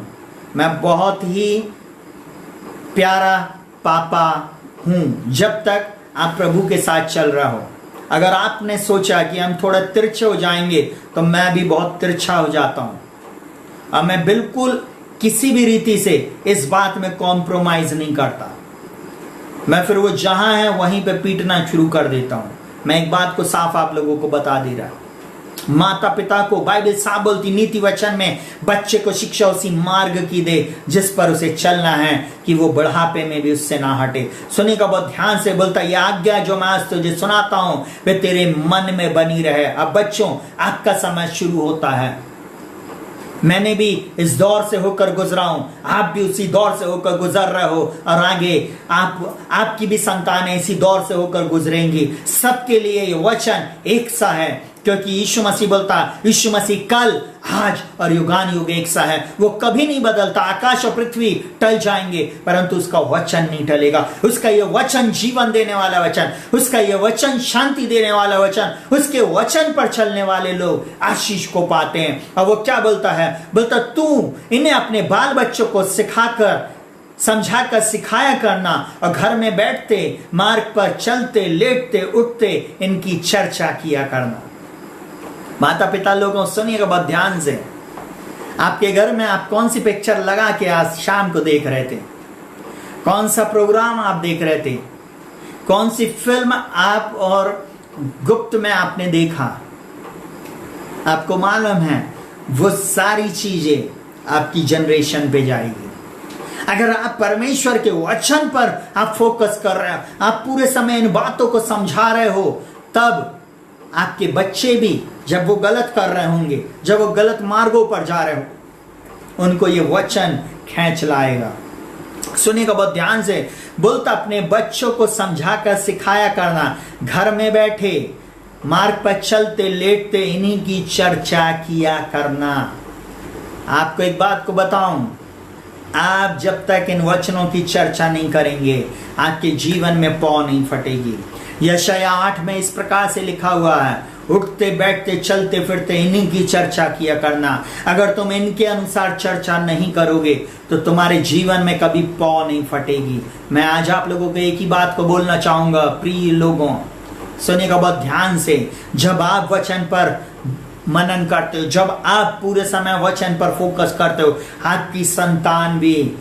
[SPEAKER 1] मैं बहुत ही प्यारा पापा हूं जब तक आप प्रभु के साथ चल रहा हो। अगर आपने सोचा कि हम थोड़ा तिरछे हो जाएंगे, तो मैं भी बहुत तिरछा हो जाता हूं। और मैं बिल्कुल किसी भी रीति से इस बात में कॉम्प्रोमाइज नहीं करता। मैं फिर वो जहां है वहीं पे पीटना शुरू कर देता हूं। मैं एक बात को साफ आप लोगों को बता दे रहा, माता पिता को बाइबल साफ बोलती, नीति वचन में बच्चे को शिक्षा उसी मार्ग की दे जिस पर उसे चलना है, कि वो बुढ़ापे में भी उससे ना हटे। सुनिएगा बहुत ध्यान से, बोलता ये आज्ञा जो मैं आज तुझे सुनाता हूं वे तेरे मन में बनी रहे। अब बच्चों, आपका समय शुरू होता है। मैंने भी इस दौर से होकर गुजरा हूं, आप भी उसी दौर से होकर गुजर रहे हो, और आगे आपकी भी संतानें इसी दौर से होकर गुजरेंगी। सबके लिए ये वचन एक सा है, क्योंकि यीशु मसीह बोलता, यीशु मसीह कल, आज और युगान युग एक सा है। वो कभी नहीं बदलता। आकाश और पृथ्वी टल जाएंगे, परंतु उसका वचन नहीं टलेगा। उसका ये वचन जीवन देने वाला वचन, उसका ये वचन शांति देने वाला वचन, उसके वचन पर चलने वाले लोग आशीष को पाते हैं। और वो क्या बोलता है? बोलता तू इन्हें अपने बाल बच्चों को सिखाकर, समझाकर सिखाया करना, और घर में बैठते, मार्ग पर चलते, लेटते, उठते इनकी चर्चा किया करना। माता पिता लोगों, सुनिएगा बहुत ध्यान से। आपके घर में आप कौन सी पिक्चर लगा के आज शाम को देख रहे थे? कौन सा प्रोग्राम आप देख रहे थे? कौन सी फिल्म आप और गुप्त में आपने देखा? आपको मालूम है वो सारी चीजें आपकी जनरेशन पे जाएगी। अगर आप परमेश्वर के वचन पर आप फोकस कर रहे हो, आप पूरे समय इन बातों को समझा रहे हो, तब आपके बच्चे भी जब वो गलत कर रहे होंगे, जब वो गलत मार्गों पर जा रहे हो, उनको ये वचन खींच लाएगा। सुनिएगा बहुत ध्यान से। बोलता अपने बच्चों को समझाकर सिखाया करना, घर में बैठे मार्ग पर चलते लेटते इन्हीं की चर्चा किया करना। आपको एक बात को बताऊं, आप जब तक इन वचनों की चर्चा नहीं करेंगे, आपके जीवन में पौ नहीं फटेगी। यशायाह 8 में इस प्रकार से लिखा हुआ है, उठते बैठते चलते फिरते इन्हीं की चर्चा किया करना। अगर तुम इनके अनुसार चर्चा नहीं करोगे तो तुम्हारे जीवन में कभी पौ नहीं फटेगी। मैं आज आप लोगों को एक ही बात को बोलना चाहूंगा, प्रिय लोगों, सुनिएगा बहुत ध्यान से। जब आप वचन पर मनन करते हो, जब आप पूरे समय वचन पर फोकस करते हो, आपकी संतान भी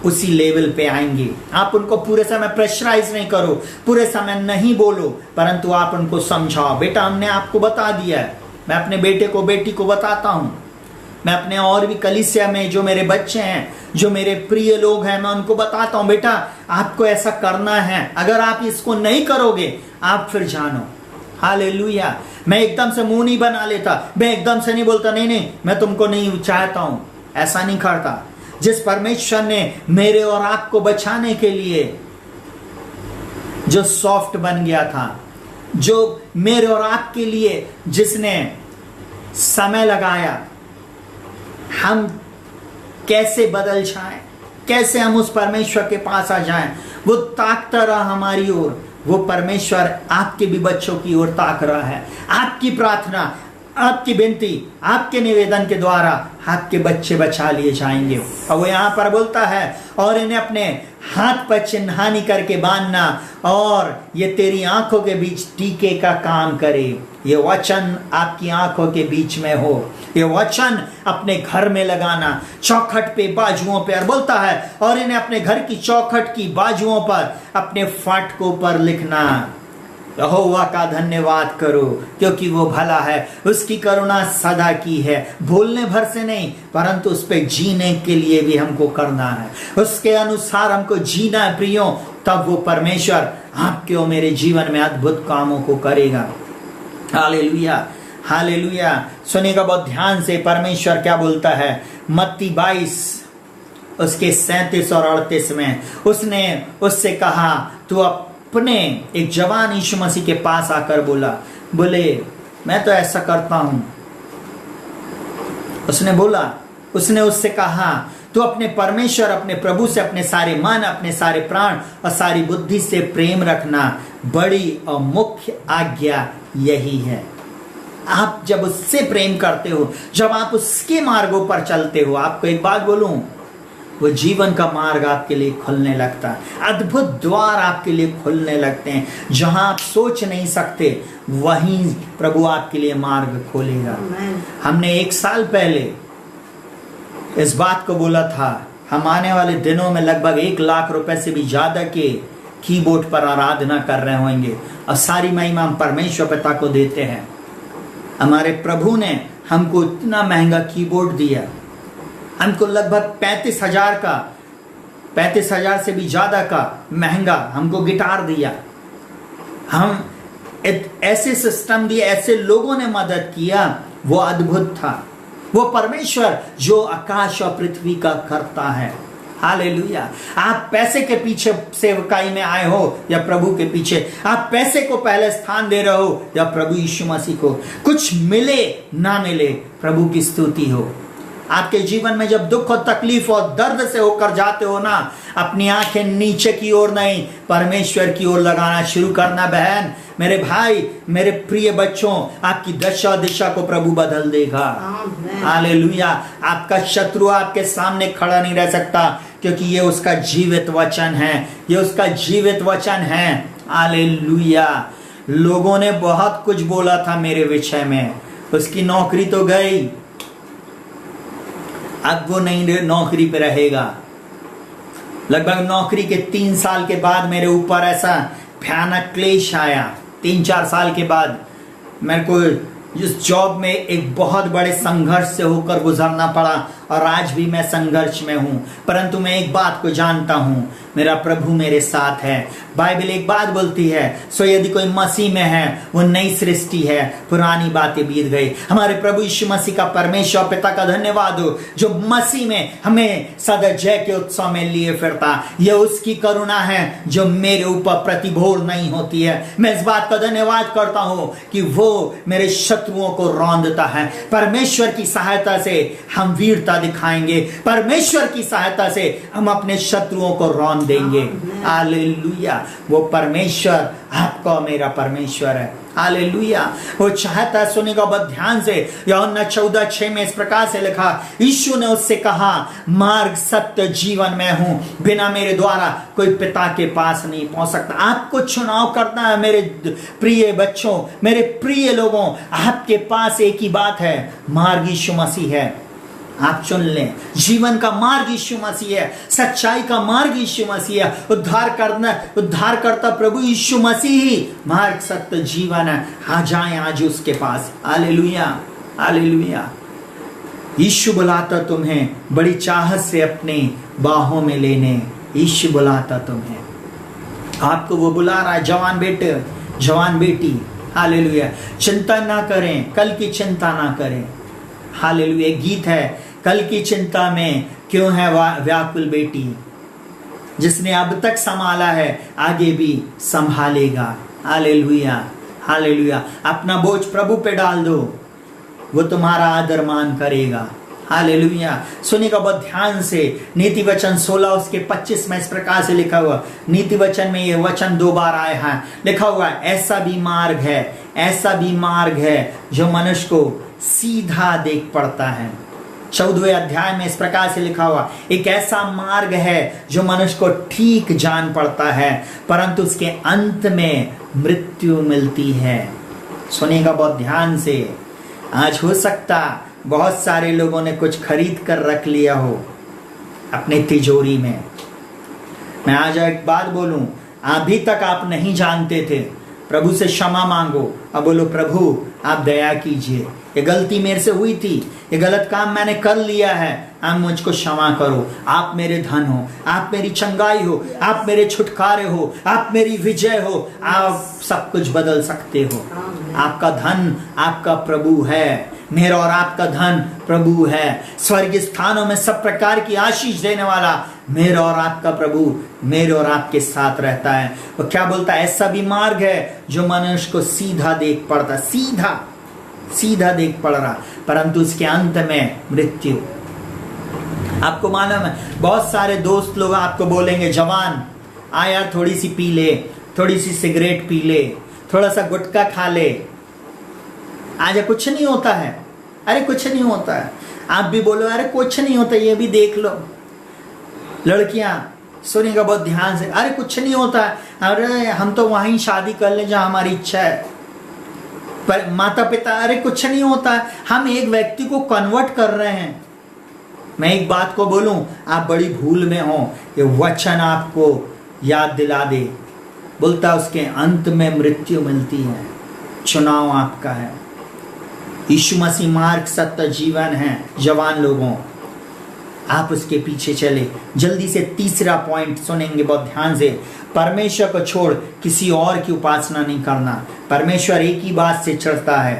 [SPEAKER 1] उसी लेवल पे आएंगे। आप उनको पूरे समय प्रेशराइज नहीं करो, पूरे समय नहीं बोलो, परंतु आप उनको समझाओ। बेटा हमने आपको बता दिया है। मैं अपने बेटे को बेटी को बताता हूं, मैं अपने और भी कलीसिया में जो मेरे बच्चे हैं, जो मेरे प्रिय लोग हैं, मैं उनको बताता हूं, बेटा आपको ऐसा करना है, अगर आप इसको नहीं करोगे आप फिर जानो। हालेलुया। मैं एकदम से मुंह नहीं बना लेता, मैं एकदम से नहीं बोलता नहीं नहीं मैं तुमको नहीं चाहता हूं, ऐसा नहीं करता। जिस परमेश्वर ने मेरे और आपको बचाने के लिए जो सॉफ्ट बन गया था, जो मेरे और आपके लिए जिसने समय लगाया, हम कैसे बदल जाएं, कैसे हम उस परमेश्वर के पास आ जाएं, वो ताकता रहा हमारी ओर। वो परमेश्वर आपके भी बच्चों की ओर ताक रहा है। आपकी प्रार्थना, आपकी विनती, आपके निवेदन के द्वारा आपके बच्चे बचा लिए जाएंगे। और वो यहाँ पर बोलता है, और इन्हें अपने हाथ पर चिन्हानी करके बांधना, और ये तेरी आंखों के बीच टीके का काम करे। ये वचन आपकी आंखों के बीच में हो, ये वचन अपने घर में लगाना, चौखट पे, बाजुओं पे। और बोलता है, और इन्हें अपने घर की चौखट की बाजुओं पर, अपने फाटकों पर लिखना। यहोवा का धन्यवाद करो क्योंकि वो भला है, उसकी करुणा सदा की है। बोलने भर से नहीं, परंतु उस पे जीने के लिए भी हमको करना है, उसके अनुसार हमको जीना है प्रियो। तब वो परमेश्वर आपके और मेरे जीवन में अद्भुत कामों को करेगा। Hallelujah, hallelujah. सुनिएगा बहुत ध्यान से, परमेश्वर क्या बोलता है। मत्ती 22 उसके 37 और 38 में उसने उससे कहा, तू अपने एक जवान यीशु मसीह के पास आकर बोले मैं तो ऐसा करता हूं। उसने उससे कहा, तू अपने परमेश्वर, अपने प्रभु से अपने सारे मन, अपने सारे प्राण और सारी बुद्धि से प्रेम रखना, बड़ी और मुख्य आज्ञा यही है। आप जब उससे प्रेम करते हो, जब आप उसके मार्गों पर चलते हो, आपको एक बात बोलूं, वो जीवन का मार्ग आपके लिए खुलने लगता है। अद्भुत द्वार आपके लिए खुलने लगते हैं। जहां आप सोच नहीं सकते, वहीं प्रभु आपके लिए मार्ग खोलेगा। हमने 1 साल पहले इस बात को बोला था, हम आने वाले दिनों में लगभग 1 लाख रुपए से भी ज्यादा के कीबोर्ड पर आराधना कर रहे होंगे, और सारी महिमा हम परमेश्वर पिता को देते हैं। हमारे प्रभु ने हमको इतना महंगा कीबोर्ड दिया, हमको लगभग 35,000 से भी ज्यादा का महंगा हमको गिटार दिया। हम ऐसे सिस्टम दिए, ऐसे लोगों ने मदद किया, वो अद्भुत था। वो परमेश्वर जो आकाश और पृथ्वी का करता है। हालेलुया। आप पैसे के पीछे सेवकाई में आए हो या प्रभु के पीछे, आप पैसे को पहले स्थान दे रहे हो या प्रभु यीशु मसीह को, कुछ मिले ना मिले, प्रभु की स्तुति हो। आपके जीवन में जब दुख और तकलीफ और दर्द से होकर जाते हो ना, अपनी आंखें नीचे की ओर नहीं, परमेश्वर की ओर लगाना शुरू करना। बहन, मेरे भाई, मेरे प्रिय बच्चों, आपकी दशा दिशा को प्रभु बदल देगा। हालेलुया। आपका शत्रु आपके सामने खड़ा नहीं रह सकता, क्योंकि ये उसका जीवित वचन है, ये उसका जीवित वचन है। हालेलुया। लोगों ने बहुत कुछ बोला था मेरे विषय में, उसकी नौकरी तो गई, अब वो नई नौकरी पे रहेगा। लगभग नौकरी के 3 साल के बाद मेरे ऊपर ऐसा भयानक क्लेश आया। 3-4 साल के बाद मेरे को इस जॉब में एक बहुत बड़े संघर्ष से होकर गुजरना पड़ा, और आज भी मैं संघर्ष में हूं। परंतु मैं एक बात को जानता हूं, मेरा प्रभु मेरे साथ है। बाइबल एक बात बोलती है, सो यदि कोई मसीह में है वो नई सृष्टि है, पुरानी बातें बीत गई। हमारे प्रभु यीशु मसीह का परमेश्वर पिता का धन्यवाद हो, जो मसीह में हमें सदा जय के उत्सव में लिए फिरता। यह उसकी करुणा है जो मेरे ऊपर प्रतिभोर नहीं होती है। मैं इस बात का धन्यवाद करता हूं कि वो मेरे शत्रुओं को रौंदता है। परमेश्वर की सहायता से हम वीरता दिखाएंगे, परमेश्वर की सहायता से हम अपने शत्रुओं को रौंद देंगे। हालेलुया। वो परमेश्वर आपका मेरा परमेश्वर है। हालेलुया। वो चाहता है, सुनेगा बहुत ध्यान से। यूहन्ना 14:6 में इस प्रकार से लिखा, यीशु ने उससे कहा, मार्ग सत्य जीवन मैं हूं, बिना मेरे द्वारा कोई पिता के पास नहीं पहुंच सकता। आपको चुनाव करना है मेरे प्रिय बच्चों, मेरे प्रिय लोगों। आपके पास एक ही बात है, मार्ग यीशु मसीह है। आप चुन लें। जीवन का मार्ग यीशु मसीह है, सच्चाई का मार्ग यीशु मसीह है, उद्धार करता प्रभु यीशु मसीह ही मार्ग सत्य जीवन है। आ जाएं आज उसके पास। Hallelujah, hallelujah. यीशु बुलाता तुम्हें बड़ी चाहत से अपने बाहों में लेने। यीशु बुलाता तुम्हें, आपको वो बुला रहा है। जवान बेटे, जवान बेटी, हालेलुया। चिंता ना करें, कल की चिंता ना करें। हालेलुया। एक गीत है, कल की चिंता में क्यों है व्याकुल बेटी, जिसने अब तक संभाला है आगे भी संभालेगा। Hallelujah, hallelujah. अपना बोझ प्रभु पे डाल दो, वो तुम्हारा आदर मान करेगा। हालेलुया। सुनिएगा बहुत ध्यान से। नीति वचन 16 उसके 25 में इस प्रकार से लिखा हुआ, नीति वचन में ये वचन 2 बार आए हैं। लिखा हुआ है, ऐसा भी मार्ग है, ऐसा भी मार्ग है जो मनुष्य को सीधा देख पड़ता है। 14वें अध्याय में इस प्रकार से लिखा हुआ, एक ऐसा मार्ग है जो मनुष्य को ठीक जान पड़ता है, परंतु उसके अंत में मृत्यु मिलती है। सुनिएगा बहुत ध्यान से। आज हो सकता बहुत सारे लोगों ने कुछ खरीद कर रख लिया हो अपने तिजोरी में। मैं आज एक बात बोलूं, अभी तक आप नहीं जानते थे, प्रभु से क्षमा मांगो। अब बोलो, प्रभु आप दया कीजिए, ये गलती मेरे से हुई थी, ये गलत काम मैंने कर लिया है, आप मुझको क्षमा करो। आप मेरे धन हो, आप मेरी चंगाई हो, आप मेरे छुटकारे हो, आप मेरी विजय हो, आप सब कुछ बदल सकते हो। आपका धन आपका प्रभु है, मेरा और आपका धन प्रभु है। स्वर्ग स्थानों में सब प्रकार की आशीष देने वाला मेरा और आपका प्रभु मेरे और आपके साथ रहता है। वो क्या बोलता है, ऐसा भी मार्ग है जो मनुष्य को सीधा देख पड़ता, सीधा सीधा देख पड़ रहा, परंतु उसके अंत में मृत्यु। आपको मालूम है, बहुत सारे दोस्त लोग आपको बोलेंगे, जवान आ यार थोड़ी सी पी ले, थोड़ी सी सिगरेट पी ले, थोड़ा सा गुटखा खा ले, आज कुछ नहीं होता है। अरे कुछ नहीं होता है। आप भी बोलो, अरे कुछ नहीं होता, ये भी देख लो। लड़कियां सुनिएगा बहुत ध्यान से, अरे कुछ नहीं होता है, अरे हम तो वहीं शादी कर ले जहां हमारी इच्छा है। पर माता पिता, अरे कुछ नहीं होता है, हम एक व्यक्ति को कन्वर्ट कर रहे हैं। मैं एक बात को बोलूं, आप बड़ी भूल में हो, ये वचन आपको याद दिला दे। बोलता उसके अंत में मृत्यु मिलती है। चुनाव आपका है। यीशु मसीह मार्ग सत्य जीवन है। जवान लोगों, आप उसके पीछे चले। जल्दी से तीसरा पॉइंट सुनेंगे बहुत ध्यान से। परमेश्वर को छोड़ किसी और की उपासना नहीं करना। परमेश्वर एक ही बात से चढ़ता है।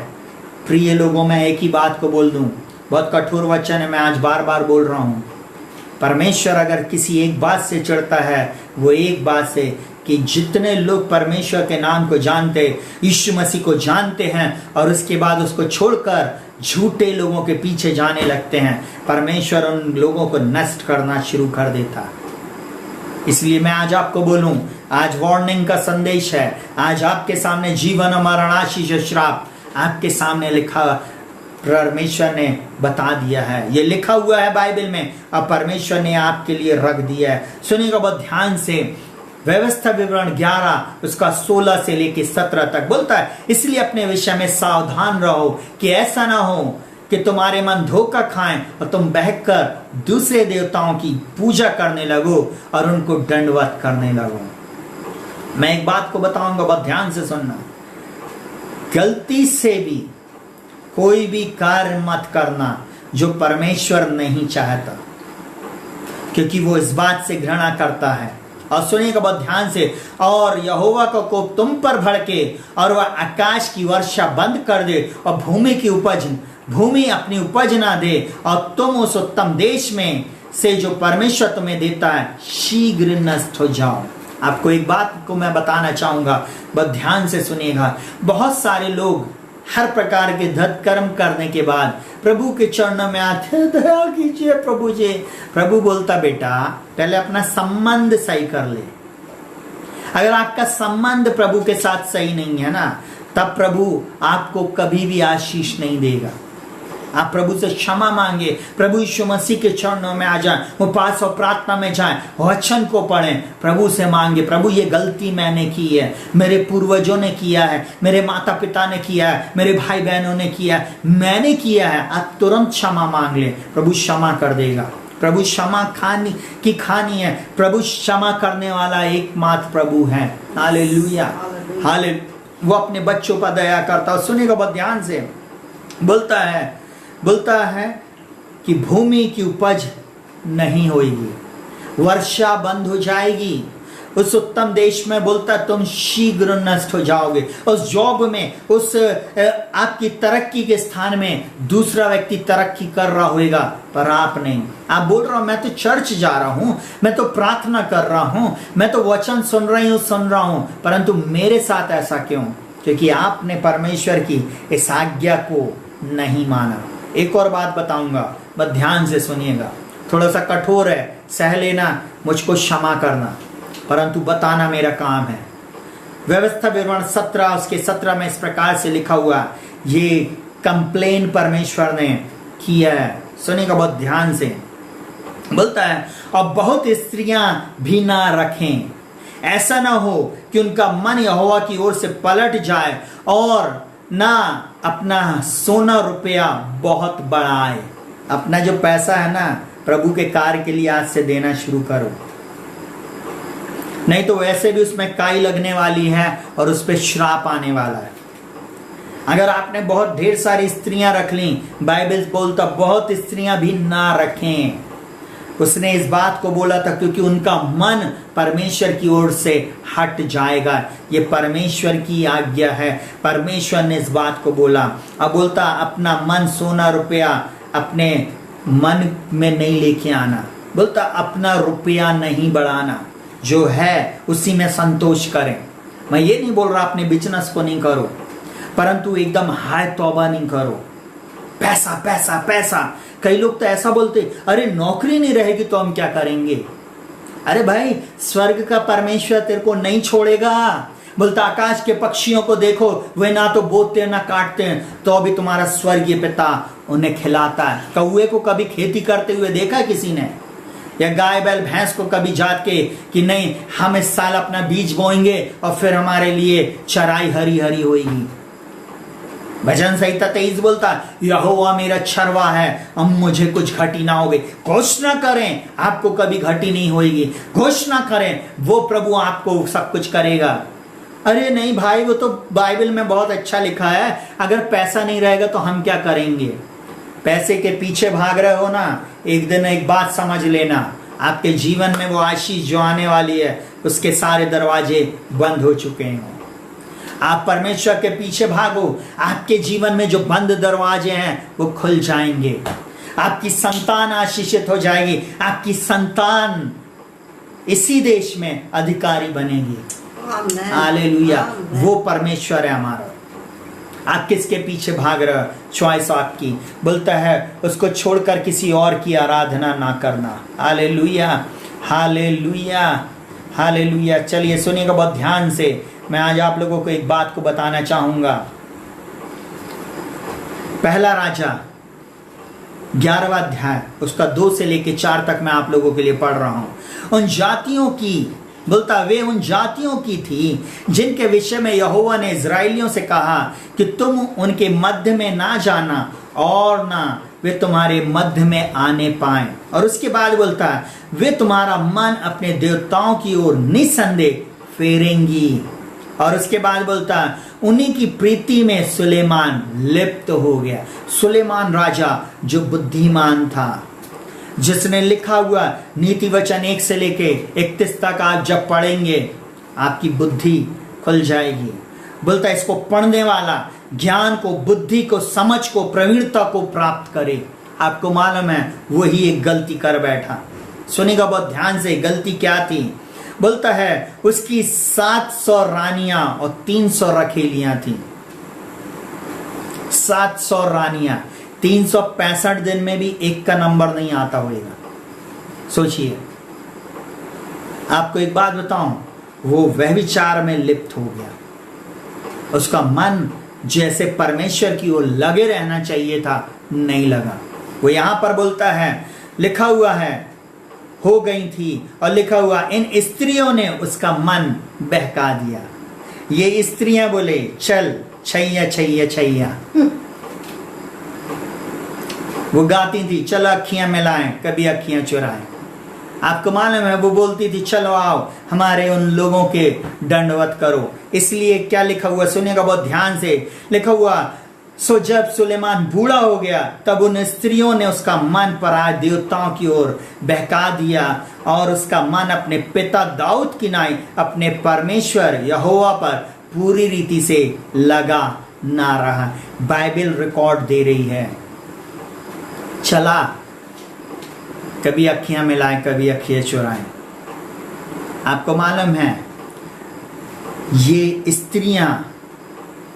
[SPEAKER 1] प्रिय लोगों, मैं एक ही बात को बोल दूं, बहुत कठोर वचन है, मैं आज बार बार बोल रहा हूं। परमेश्वर अगर किसी एक बात से चढ़ता है, वो एक बात से कि जितने लोग परमेश्वर के नाम को जानते, यीशु मसीह को जानते हैं और उसके बाद उसको छोड़कर झूठे लोगों के पीछे जाने लगते हैं, परमेश्वर उन लोगों को नष्ट करना शुरू कर देता। इसलिए मैं आज आपको बोलूं, आज वार्निंग का संदेश है। आज आपके सामने जीवन और मरण, आशीष और श्राप आपके सामने लिखा, परमेश्वर ने बता दिया है। ये लिखा हुआ है बाइबल में और परमेश्वर ने आपके लिए रख दिया है। सुनिएगा बहुत ध्यान से। व्यवस्था विवरण 11 उसका 16 से लेके 17 तक बोलता है, इसलिए अपने विषय में सावधान रहो कि ऐसा ना हो कि तुम्हारे मन धोखा खाएं और तुम बहकर दूसरे देवताओं की पूजा करने लगो और उनको दंडवत करने लगो। मैं एक बात को बताऊंगा, बहुत ध्यान से सुनना। गलती से भी कोई भी कार्य मत करना जो परमेश्वर नहीं चाहता, क्योंकि वो इस बात से घृणा करता है। और सुनिएगा बहुत ध्यान से, और यहोवा का कोप तुम पर भड़के और वह आकाश की वर्षा बंद कर दे और भूमि अपनी उपज ना दे, और तुम उस उत्तम देश में से जो परमेश्वर तुम्हें देता है शीघ्र नष्ट हो जाओ। आपको एक बात को मैं बताना चाहूंगा, बहुत ध्यान से सुनिएगा। बहुत सारे लोग हर प्रकार के धर्म करने के बाद प्रभु के चरणों में आते, दया कीजिए प्रभु जी। प्रभु बोलता, बेटा पहले अपना संबंध सही कर ले। अगर आपका संबंध प्रभु के साथ सही नहीं है ना, तब प्रभु आपको कभी भी आशीष नहीं देगा। आप प्रभु से क्षमा मांगे, प्रभु यीशु मसीह के चरणों में आ जाएं, उपवास और प्रार्थना में जाएं, वचन को पढ़ें, प्रभु से मांगे, प्रभु ये गलती मैंने की है, मेरे पूर्वजों ने किया है, मेरे माता पिता ने किया है, मेरे भाई बहनों ने किया है, मैंने किया है। आप तुरंत क्षमा मांग ले, प्रभु क्षमा कर देगा। प्रभु क्षमा खानी है। प्रभु क्षमा करने वाला एकमात्र प्रभु है। Hallelujah, hallelujah. वो अपने बच्चों पर दया करता है। सुनिएगा बहुत ध्यान से, बोलता है कि भूमि की उपज नहीं होगी, वर्षा बंद हो जाएगी। उस उत्तम देश में बोलता है तुम शीघ्र नष्ट हो जाओगे। उस जॉब में, उस आपकी तरक्की के स्थान में दूसरा व्यक्ति तरक्की कर रहा होगा, पर आप नहीं। आप बोल रहा हूं मैं तो चर्च जा रहा हूं, मैं तो प्रार्थना कर रहा हूं, मैं तो वचन सुन रहा हूं, परंतु मेरे साथ ऐसा क्यों? क्योंकि आपने परमेश्वर की इस आज्ञा को नहीं माना। एक और बात बताऊंगा, बस ध्यान से सुनिएगा, थोड़ा सा कठोर है, सह लेना, मुझको क्षमा करना, परंतु बताना मेरा काम है। व्यवस्था विवरण 17 उसके 17 में इस प्रकार से लिखा हुआ, ये कंप्लेन परमेश्वर ने किया है। सुनिएगा बहुत ध्यान से, बोलता है और बहुत स्त्रियां भी ना रखें, ऐसा ना हो कि उनका मन यहोवा की ओर से पलट जाए, और ना अपना सोना रुपया बहुत बढ़ाए। अपना जो पैसा है ना, प्रभु के कार्य के लिए आज से देना शुरू करो, नहीं तो वैसे भी उसमें काई लगने वाली है और उस पर श्राप आने वाला है। अगर आपने बहुत ढेर सारी स्त्रियां रख ली, बाइबल बोलता बहुत स्त्रियां भी ना रखें। उसने इस बात को बोला था क्योंकि उनका मन परमेश्वर की ओर से हट जाएगा। ये परमेश्वर की आज्ञा है, परमेश्वर ने इस बात को बोला। अब बोलता अपना मन सोना रुपया अपने मन में नहीं लेके आना, बोलता अपना रुपया नहीं बढ़ाना, जो है उसी में संतोष करें। मैं ये नहीं बोल रहा अपने बिजनेस को नहीं करो, परंतु एकदम हाय तौबा नहीं करो। पैसा पैसा पैसा, कई लोग तो ऐसा बोलते, अरे नौकरी नहीं रहेगी तो हम क्या करेंगे? अरे भाई, स्वर्ग का परमेश्वर तेरे को नहीं छोड़ेगा। बोलता आकाश के पक्षियों को देखो, वे ना तो बोते ना काटते हैं, तो अभी तुम्हारा स्वर्गीय पिता उन्हें खिलाता है। कौए को कभी खेती करते हुए देखा किसी ने? या गाय बैल भैंस को कभी जात के कि नहीं हम इस साल अपना बीज बोएंगे और फिर हमारे लिए चराई हरी हरी होगी। भजन संहिता 23 बोलता यहोवा मेरा छरवा है, अब मुझे कुछ घटी ना होगी। घोषणा करें, आपको कभी घटी नहीं होगी। घोषणा करें, वो प्रभु आपको सब कुछ करेगा। अरे नहीं भाई, वो तो बाइबल में बहुत अच्छा लिखा है, अगर पैसा नहीं रहेगा तो हम क्या करेंगे? पैसे के पीछे भाग रहे हो ना, एक दिन एक बात समझ लेना, आपके जीवन में वो आशीष जो आने वाली है उसके सारे दरवाजे बंद हो चुके हैं। आप परमेश्वर के पीछे भागो, आपके जीवन में जो बंद दरवाजे हैं वो खुल जाएंगे। आपकी संतान आशीषित हो जाएगी, आपकी संतान इसी देश में अधिकारी बनेगी। हालेलुया, वो परमेश्वर है हमारा। आप किसके पीछे भाग रहे हो? चॉइस आपकी। बोलता है उसको छोड़कर किसी और की आराधना ना करना। Hallelujah, hallelujah, hallelujah. चलिए सुनिएगा बहुत ध्यान से, मैं आज आप लोगों को एक बात को बताना चाहूंगा। पहला राजा 11वां अध्याय उसका 2 से लेकर 4 तक मैं आप लोगों के लिए पढ़ रहा हूं। उन जातियों की बोलता वे उन जातियों की थी जिनके विषय में यहोवा ने इजराइलियों से कहा कि तुम उनके मध्य में ना जाना और ना वे तुम्हारे मध्य में आने पाए। और उसके बाद बोलता है वे तुम्हारा मन अपने देवताओं की ओर निसंदेह फेरेंगी। और उसके बाद बोलता है उन्हीं की प्रीति में सुलेमान लिप्त हो गया। सुलेमान राजा जो बुद्धिमान था, जिसने लिखा हुआ नीति वचन 1 से लेके 31 तक आप जब पढ़ेंगे आपकी बुद्धि खुल जाएगी। बोलता है इसको पढ़ने वाला ज्ञान को, बुद्धि को, समझ को, प्रवीणता को प्राप्त करे। आपको मालूम है वही एक गलती कर बैठा। सुनिएगा बहुत ध्यान से, गलती क्या थी। बोलता है उसकी 700 रानियां और 300 रखेलियां थी। 700 रानियां, 365 दिन में भी एक का नंबर नहीं आता होगा। सोचिए, आपको एक बात बताऊं, वो व्यभिचार में लिप्त हो गया। उसका मन जैसे परमेश्वर की ओर लगे रहना चाहिए था, नहीं लगा। वो यहां पर बोलता है, लिखा हुआ है हो गई थी, और लिखा हुआ इन स्त्रियों ने उसका मन बहका दिया। ये स्त्रियां बोले चल छैया छैया छैया। वो गाती थी चलो अखियां मिलाएं, कभी अखियां चुराएं। आपको मालूम है वो बोलती थी चलो आओ हमारे उन लोगों के दंडवत करो। इसलिए क्या लिखा हुआ सुनिएगा बहुत ध्यान से, लिखा हुआ सो जब सुलेमान बूढ़ा हो गया तब उन स्त्रियों ने उसका मन पराए देवताओं की ओर बहका दिया, और उसका मन अपने पिता दाऊद की नाई अपने परमेश्वर यहोवा पर पूरी रीति से लगा ना रहा। बाइबल रिकॉर्ड दे रही है, चला कभी अखियां मिलाएं, कभी अखियां चुराएं। आपको मालूम है ये स्त्रियां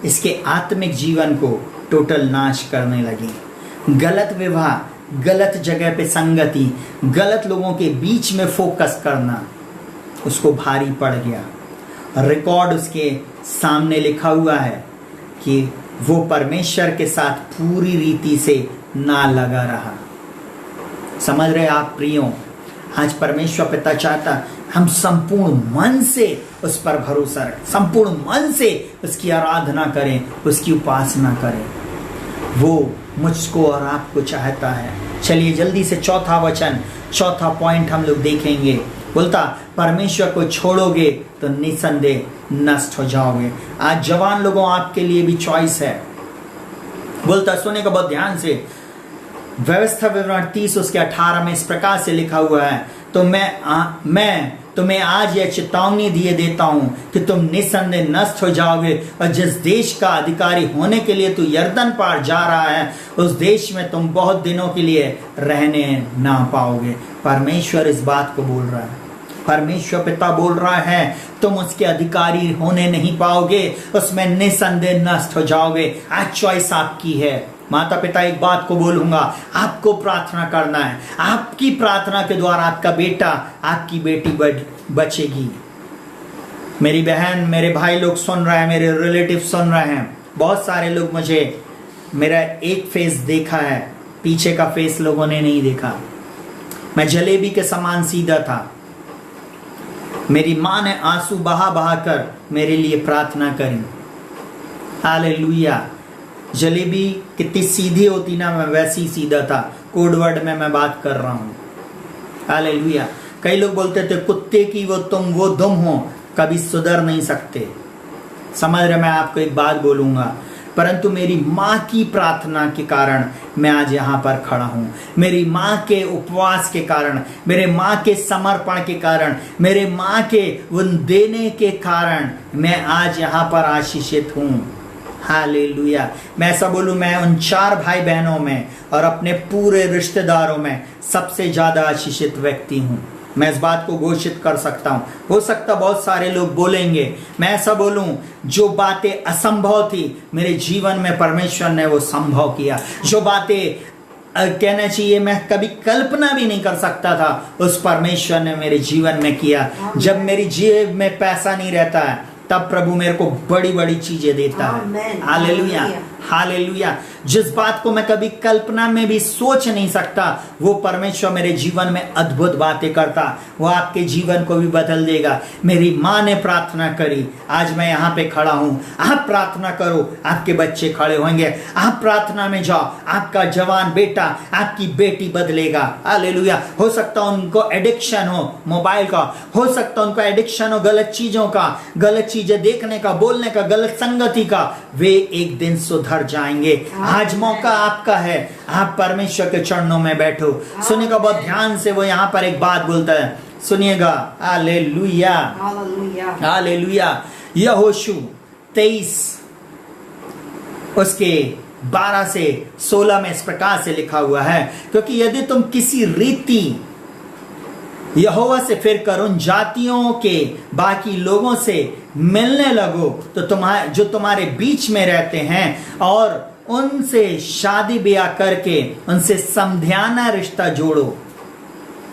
[SPEAKER 1] इसके आत्मिक जीवन को टोटल नाश करने लगी। गलत विवाह, गलत जगह पे संगति, गलत लोगों के बीच में फोकस करना उसको भारी पड़ गया। रिकॉर्ड उसके सामने लिखा हुआ है कि वो परमेश्वर के साथ पूरी रीति से ना लगा रहा। समझ रहे आप प्रियो, आज परमेश्वर पिता चाहता हम संपूर्ण मन से उस पर भरोसा रखें, संपूर्ण मन से उसकी आराधना करें, उसकी उपासना करें। वो मुझको और आपको चाहता है। चलिए जल्दी से चौथा वचन, चौथा पॉइंट हम लोग देखेंगे। बोलता परमेश्वर को छोड़ोगे तो निसंदेह नष्ट हो जाओगे। आज जवान लोगों आपके लिए भी चॉइस है। बोलता सुने का बहुत ध्यान से, व्यवस्था विवरण 30 उसके 18 में इस प्रकार से लिखा हुआ है, तो मैं तुम्हें आज यह चेतावनी दिए देता हूं कि तुम निसंदेह नष्ट हो जाओगे, और जिस देश का अधिकारी होने के लिए तू यर्दन पार जा रहा है उस देश में तुम बहुत दिनों के लिए रहने ना पाओगे। परमेश्वर इस बात को बोल रहा है, परमेश्वर पिता बोल रहा है तुम उसके अधिकारी होने नहीं पाओगे, उसमें निसंदेह नष्ट हो जाओगे। आज चॉइस आपकी है। माता पिता एक बात को बोलूंगा, आपको प्रार्थना करना है। आपकी प्रार्थना के द्वारा आपका बेटा, आपकी बेटी बचेगी। मेरी बहन, मेरे भाई लोग सुन रहे हैं, मेरे रिलेटिव सुन रहे हैं। बहुत सारे लोग मुझे, मेरा एक फेस देखा है, पीछे का फेस लोगों ने नहीं देखा। मैं जलेबी के समान सीधा था। मेरी माँ ने आंसू बहा बहा कर मेरे लिए प्रार्थना करी। हालेलुया। जलेबी कितनी सीधी होती ना, मैं वैसी ही सीधा था। कोड वर्ड में मैं बात कर रहा हूँ। हालेलुया। कई लोग बोलते थे कुत्ते की वो तुम वो दुम हो, कभी सुधर नहीं सकते। समझ रहे, मैं आपको एक बात बोलूंगा, परंतु मेरी माँ की प्रार्थना के कारण मैं आज यहाँ पर खड़ा हूँ। मेरी माँ के उपवास के कारण, मेरे माँ के समर्पण के कारण, मेरे माँ के उन देने के कारण मैं आज यहाँ पर आशीषित हूँ। हालेलुया। मैं ऐसा बोलूं, मैं उन 4 भाई बहनों में और अपने पूरे रिश्तेदारों में सबसे ज्यादा आशीषित व्यक्ति हूं। मैं इस बात को घोषित कर सकता हूं। हो सकता बहुत सारे लोग बोलेंगे, मैं ऐसा बोलूं, जो बातें असंभव थी मेरे जीवन में परमेश्वर ने वो संभव किया। जो बातें कहना चाहिए मैं कभी कल्पना भी नहीं कर सकता था, उस परमेश्वर ने मेरे जीवन में किया। जब मेरी जेब में पैसा नहीं रहता है तब प्रभु मेरे को बड़ी बड़ी चीजें देता है। Hallelujah, hallelujah. जिस बात को मैं कभी कल्पना में भी सोच नहीं सकता, वो परमेश्वर मेरे जीवन में अद्भुत बातें करता। वो आपके जीवन को भी बदल देगा। मेरी माँ ने प्रार्थना करी, आज मैं यहाँ पे खड़ा हूँ। आप प्रार्थना करो, आपके बच्चे खड़े होंगे। आप प्रार्थना में जाओ, आपका जवान बेटा, आपकी बेटी बदलेगा। हालेलुया। हो सकता है उनको एडिक्शन हो मोबाइल का, हो सकता है उनको एडिक्शन हो गलत चीजों का, गलत चीजें देखने का, बोलने का, गलत संगति का। वे एक दिन सुधर जाएंगे। आज मौका आपका है, आप परमेश्वर के चरणों में बैठो। सुनिएगा बहुत ध्यान से, वो यहाँ पर एक बात बोलता है, सुनिएगा। Hallelujah, hallelujah. यहोशू 23 उसके 12 से 16 में इस प्रकार से लिखा हुआ है, क्योंकि यदि तुम किसी रीति यहोवा से फिर कर उन जातियों के बाकी लोगों से मिलने लगो, तो तुम्हारे बीच में रहते हैं और उनसे शादी ब्याह करके उनसे समधियाना रिश्ता जोड़ो,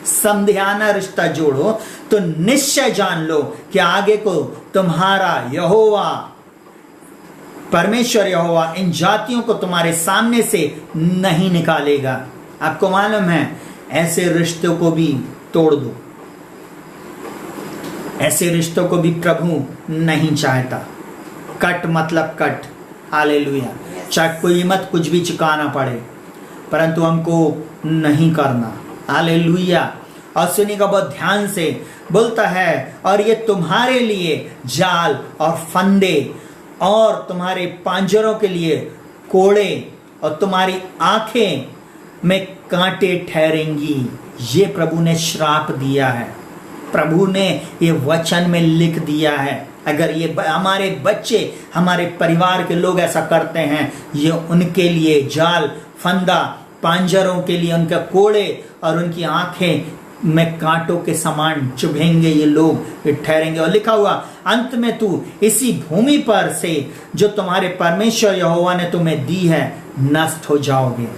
[SPEAKER 1] समधियाना रिश्ता जोड़ो, तो निश्चय जान लो कि आगे को तुम्हारा यहोवा परमेश्वर यहोवा इन जातियों को तुम्हारे सामने से नहीं निकालेगा। आपको मालूम है, ऐसे रिश्तों को भी तोड़ दो। ऐसे रिश्तों को भी प्रभु नहीं चाहता। कट मतलब कट। हालेलुया। चाहे कोई मत कुछ भी चुकाना पड़े, परंतु हमको नहीं करना। हालेलुया। और सुनिएगा बहुत ध्यान से, बोलता है, और ये तुम्हारे लिए जाल और फंदे और तुम्हारे पांजरों के लिए कोड़े और तुम्हारी आंखें में कांटे ठहरेंगी। ये प्रभु ने श्राप दिया है, प्रभु ने ये वचन में लिख दिया है। अगर ये हमारे बच्चे, हमारे परिवार के लोग ऐसा करते हैं, ये उनके लिए जाल, फंदा, पांजरों के लिए उनके कोड़े और उनकी आंखें में कांटों के समान चुभेंगे। ये लोग ठहरेंगे। और लिखा हुआ, अंत में तू इसी भूमि पर से जो तुम्हारे परमेश्वर यहोवा ने तुम्हें दी है नष्ट हो जाओगे।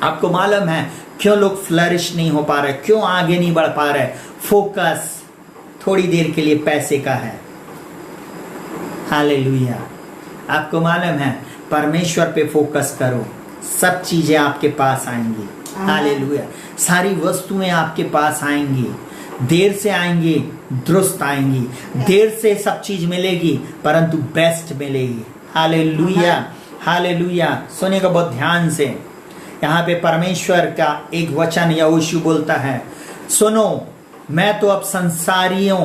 [SPEAKER 1] आपको मालूम है क्यों लोग फ्लरिश नहीं हो पा रहे, क्यों आगे नहीं बढ़ पा रहे? फोकस थोड़ी देर के लिए पैसे का है। हालेलुया। आपको मालूम है, परमेश्वर पे फोकस करो, सब चीजें आपके पास आएंगी। हालेलुया। सारी वस्तुएं आपके पास आएंगी, देर से आएंगी, दुरुस्त आएंगी। देर से सब चीज मिलेगी, परंतु बेस्ट मिलेगी। Hallelujah, hallelujah. सुनिएगा बहुत ध्यान से, यहाँ पे परमेश्वर का एक वचन यहोशू बोलता है, सुनो, मैं तो अब संसारियों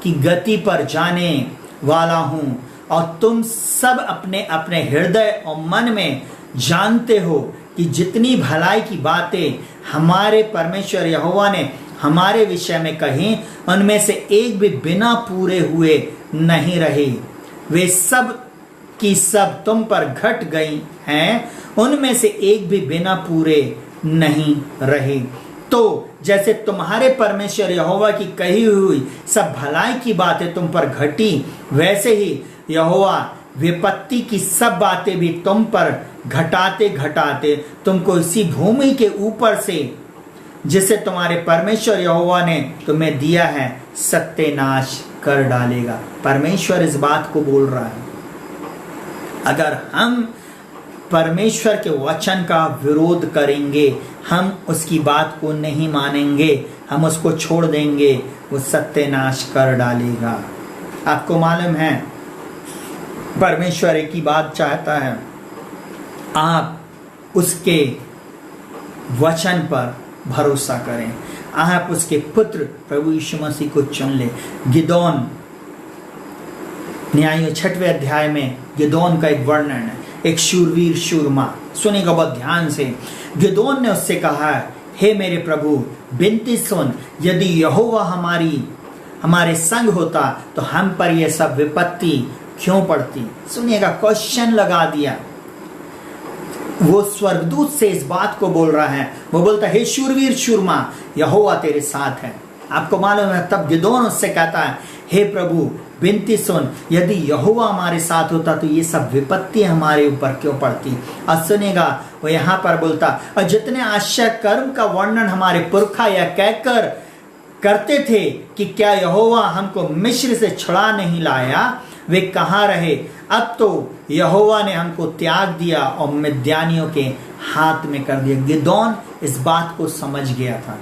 [SPEAKER 1] की गति पर जाने वाला हूं और तुम सब अपने अपने हृदय और मन में जानते हो कि जितनी भलाई की बातें हमारे परमेश्वर यहोवा ने हमारे विषय में कही, उनमें से एक भी बिना पूरे हुए नहीं रही। वे सब की सब तुम पर घट गई हैं, उनमें से एक भी बिना पूरे नहीं रही। तो जैसे तुम्हारे परमेश्वर यहोवा की कही हुई सब भलाई की बातें तुम पर घटी, वैसे ही यहोवा विपत्ति की सब बातें भी तुम पर घटाते घटाते तुमको इसी भूमि के ऊपर से जिसे तुम्हारे परमेश्वर यहोवा ने तुम्हें दिया है सत्यानाश कर डालेगा। परमेश्वर इस बात को बोल रहा है। अगर हम परमेश्वर के वचन का विरोध करेंगे, हम उसकी बात को नहीं मानेंगे, हम उसको छोड़ देंगे, वो सत्यानाश कर डालेगा। आपको मालूम है, परमेश्वर एक ही बात चाहता है, आप उसके वचन पर भरोसा करें, आप उसके पुत्र प्रभु यीशु मसीह को चुन ले। गिदोन, न्याय 6वें अध्याय में गिदोन का एक वर्णन है, एक शूरवीर शूरमा। सुनिएगा बहुत ध्यान से। गिदोन ने उससे कहा, हे मेरे प्रभु, विनती सुन, यदि यहोवा हमारे संग होता तो हम पर यह सब विपत्ति क्यों पड़ती। सुनिएगा, क्वेश्चन लगा दिया। वो स्वर्गदूत से इस बात को बोल रहा है। वो बोलता है, हे शूरवीर शूरमा, यहोवा तेरे साथ है। आपको मालूम है, तब गिदोन उससे कहता है, हे प्रभु, विनती सुन, यदि यहोवा हमारे साथ होता तो ये सब विपत्ति हमारे ऊपर क्यों पड़ती। और सुनेगा, वो यहाँ पर बोलता, और जितने आश्चर्य कर्म का वर्णन हमारे पुरखा या कहकर करते थे कि क्या यहोवा हमको मिस्र से छुड़ा नहीं लाया, वे कहाँ रहे? अब तो यहोवा ने हमको त्याग दिया और मिद्यानियों के हाथ में कर दिया। गिदोन इस बात को समझ गया था।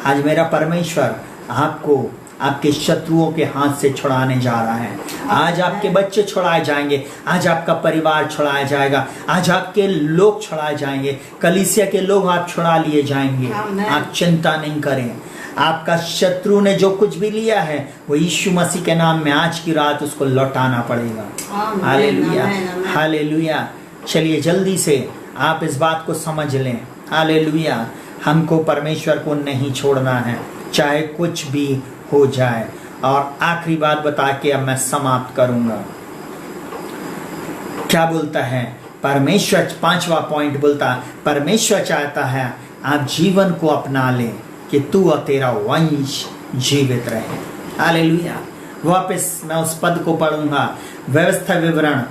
[SPEAKER 1] आज मेरा परमेश्वर आपको आपके शत्रुओं के हाथ से छुड़ाने जा रहा है। आज आपके बच्चे छुड़ाए जाएंगे, आज आपका परिवार छुड़ाया जाएगा, आज आपके लोग छुड़ाए जाएंगे, कलीसिया के लोग आप छुड़ा लिए जाएंगे। आप चिंता नहीं करें। आपका शत्रु ने जो कुछ भी लिया है वो यीशु मसीह के नाम में आज की रात उसको लौटाना पड़ेगा। Hallelujah, hallelujah. चलिए जल्दी से आप इस बात को समझ लें। हालेलुया। हमको परमेश्वर को नहीं छोड़ना है, चाहे कुछ भी हो जाए। और आखिरी बात बता के अब मैं समाप्त करूंगा। क्या बोलता है परमेश्वर? 5वां पॉइंट बोलता है परमेश्वर चाहता है आप जीवन को अपना ले कि तू और तेरा वंश जीवित रहे। हालेलुया। वापस मैं उस पद को पढ़ूंगा, व्यवस्था विवरण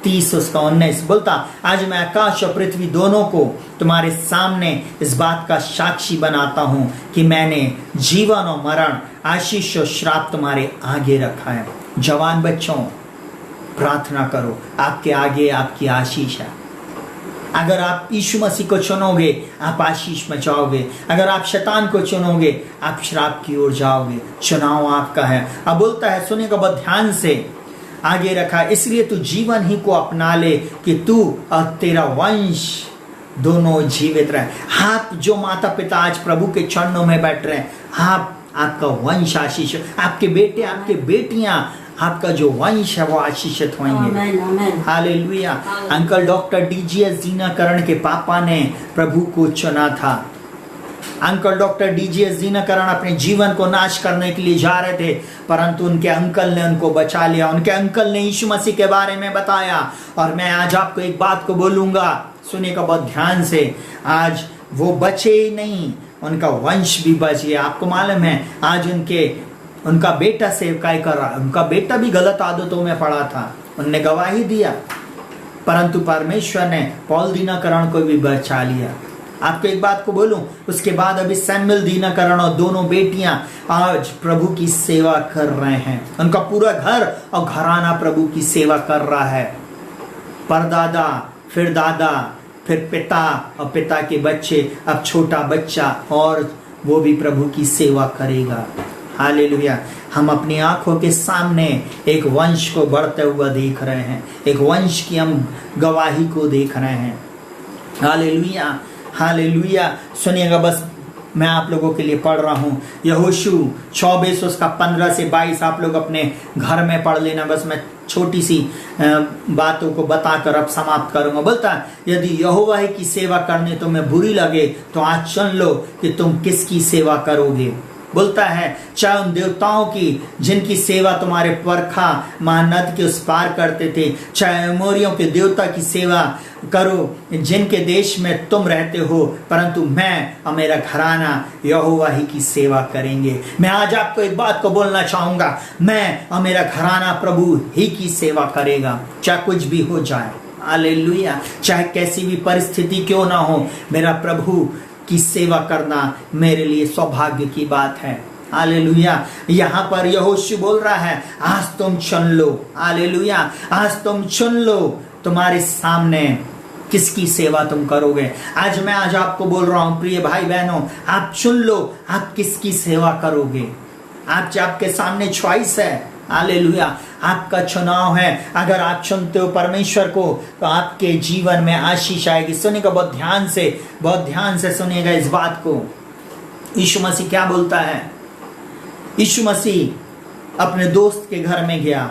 [SPEAKER 1] 30 उसका 19 बोलता, आज मैं आकाश और पृथ्वी दोनों को तुम्हारे सामने इस बात का साक्षी बनाता हूं कि मैंने जीवन और मरण, आशीष और श्राप तुम्हारे आगे रखा है। जवान बच्चों, प्रार्थना करो, आपके आगे आपकी आशीष है। अगर आप यीशु मसीह को चुनोगे आप आशीष में जाओगे, अगर आप शैतान को चुनोगे आप श्राप की ओर जाओगे। चुनाव आपका है। अब बोलता है, सुनिएगा बहुत ध्यान से, आगे रखा, इसलिए तू जीवन ही को अपना ले कि तू और तेरा वंश दोनों जीवित रहे। आप जो माता पिता आज प्रभु के चरणों में बैठ रहे हैं, आपका वंश आशीष, आपके बेटे आपके बेटियां, आपका जो वंश है वो आशीषित होंगे। हालेलुया। अंकल डॉक्टर डीजीएस दीनाकरण के पापा ने प्रभु को चुना था। अंकल डॉक्टर डीजीएस दीनाकरण अपने जीवन को नाश करने के लिए जा रहे थे, परंतु उनके अंकल ने उनको बचा लिया। उनके अंकल ने यीशु मसीह के बारे में बताया। और मैं आज आपको एक बात को बोलूंगा, सुनिएगा बहुत ध्यान से, आज वो बचे ही नहीं, उनका वंश भी बच गया। आपको मालूम है आज उनका बेटा सेवकाई कर रहा है। उनका बेटा भी गलत आदतों में पड़ा था, उनने गवाही दिया, परंतु परमेश्वर ने पॉल दीनाकरण को भी बचा लिया। आपको एक बात को बोलूं, उसके बाद अभी सैमुअल दीनाकरण और दोनों बेटियां आज प्रभु की सेवा कर रहे हैं। उनका पूरा घर और घराना प्रभु की सेवा कर रहा है। परदादा, फिर दादा, फिर पिता और पिता के बच्चे, अब छोटा बच्चा, और वो भी प्रभु की सेवा करेगा। हालेलुया। हम अपनी आंखों के सामने एक वंश को बढ़ते हुआ देख रहे हैं, एक वंश की हम गवाही को देख रहे हैं। Hallelujah, hallelujah. सुनिएगा, बस मैं आप लोगों के लिए पढ़ रहा हूँ यहोशू 24 उसका 15 से 22 आप लोग अपने घर में पढ़ लेना। बस मैं छोटी सी बातों को बताकर अब समाप्त करूंगा। बोलता है, यदि यहोवा की सेवा करने तुम्हें बुरी लगे तो आज चुन लो कि तुम किसकी सेवा करोगे। बोलता है, चाहे उन देवताओं की जिनकी सेवा तुम्हारे पुरखा महानद के उस पार करते थे, चाहे अमोरियों के देवता की सेवा करो जिनके देश में तुम रहते हो, परंतु मैं और मेरा घराना यहोवा ही की सेवा करेंगे। मैं आज आपको एक बात को बोलना चाहूंगा, मैं और मेरा घराना प्रभु ही की सेवा करेगा, चाहे कुछ भी हो जाए। हालेलुया। चाहे कैसी भी परिस्थिति क्यों ना हो, मेरा प्रभु की सेवा करना मेरे लिए सौभाग्य की बात है। हालेलुया। यहाँ पर यहोशू बोल रहा है, आज तुम चुन लो। हालेलुया। आज तुम चुन लो तुम्हारे सामने किसकी सेवा तुम करोगे। आज मैं आपको बोल रहा हूँ प्रिय भाई बहनों, आप चुन लो आप किसकी सेवा करोगे। आपके सामने चॉइस है। हालेलुया। आपका चुनाव है। अगर आप चुनते हो परमेश्वर को तो आपके जीवन में आशीष आएगी। सुनिएगा बहुत ध्यान से सुनिएगा इस बात को। यीशु मसीह क्या बोलता है? यीशु मसीह अपने दोस्त के घर में गया।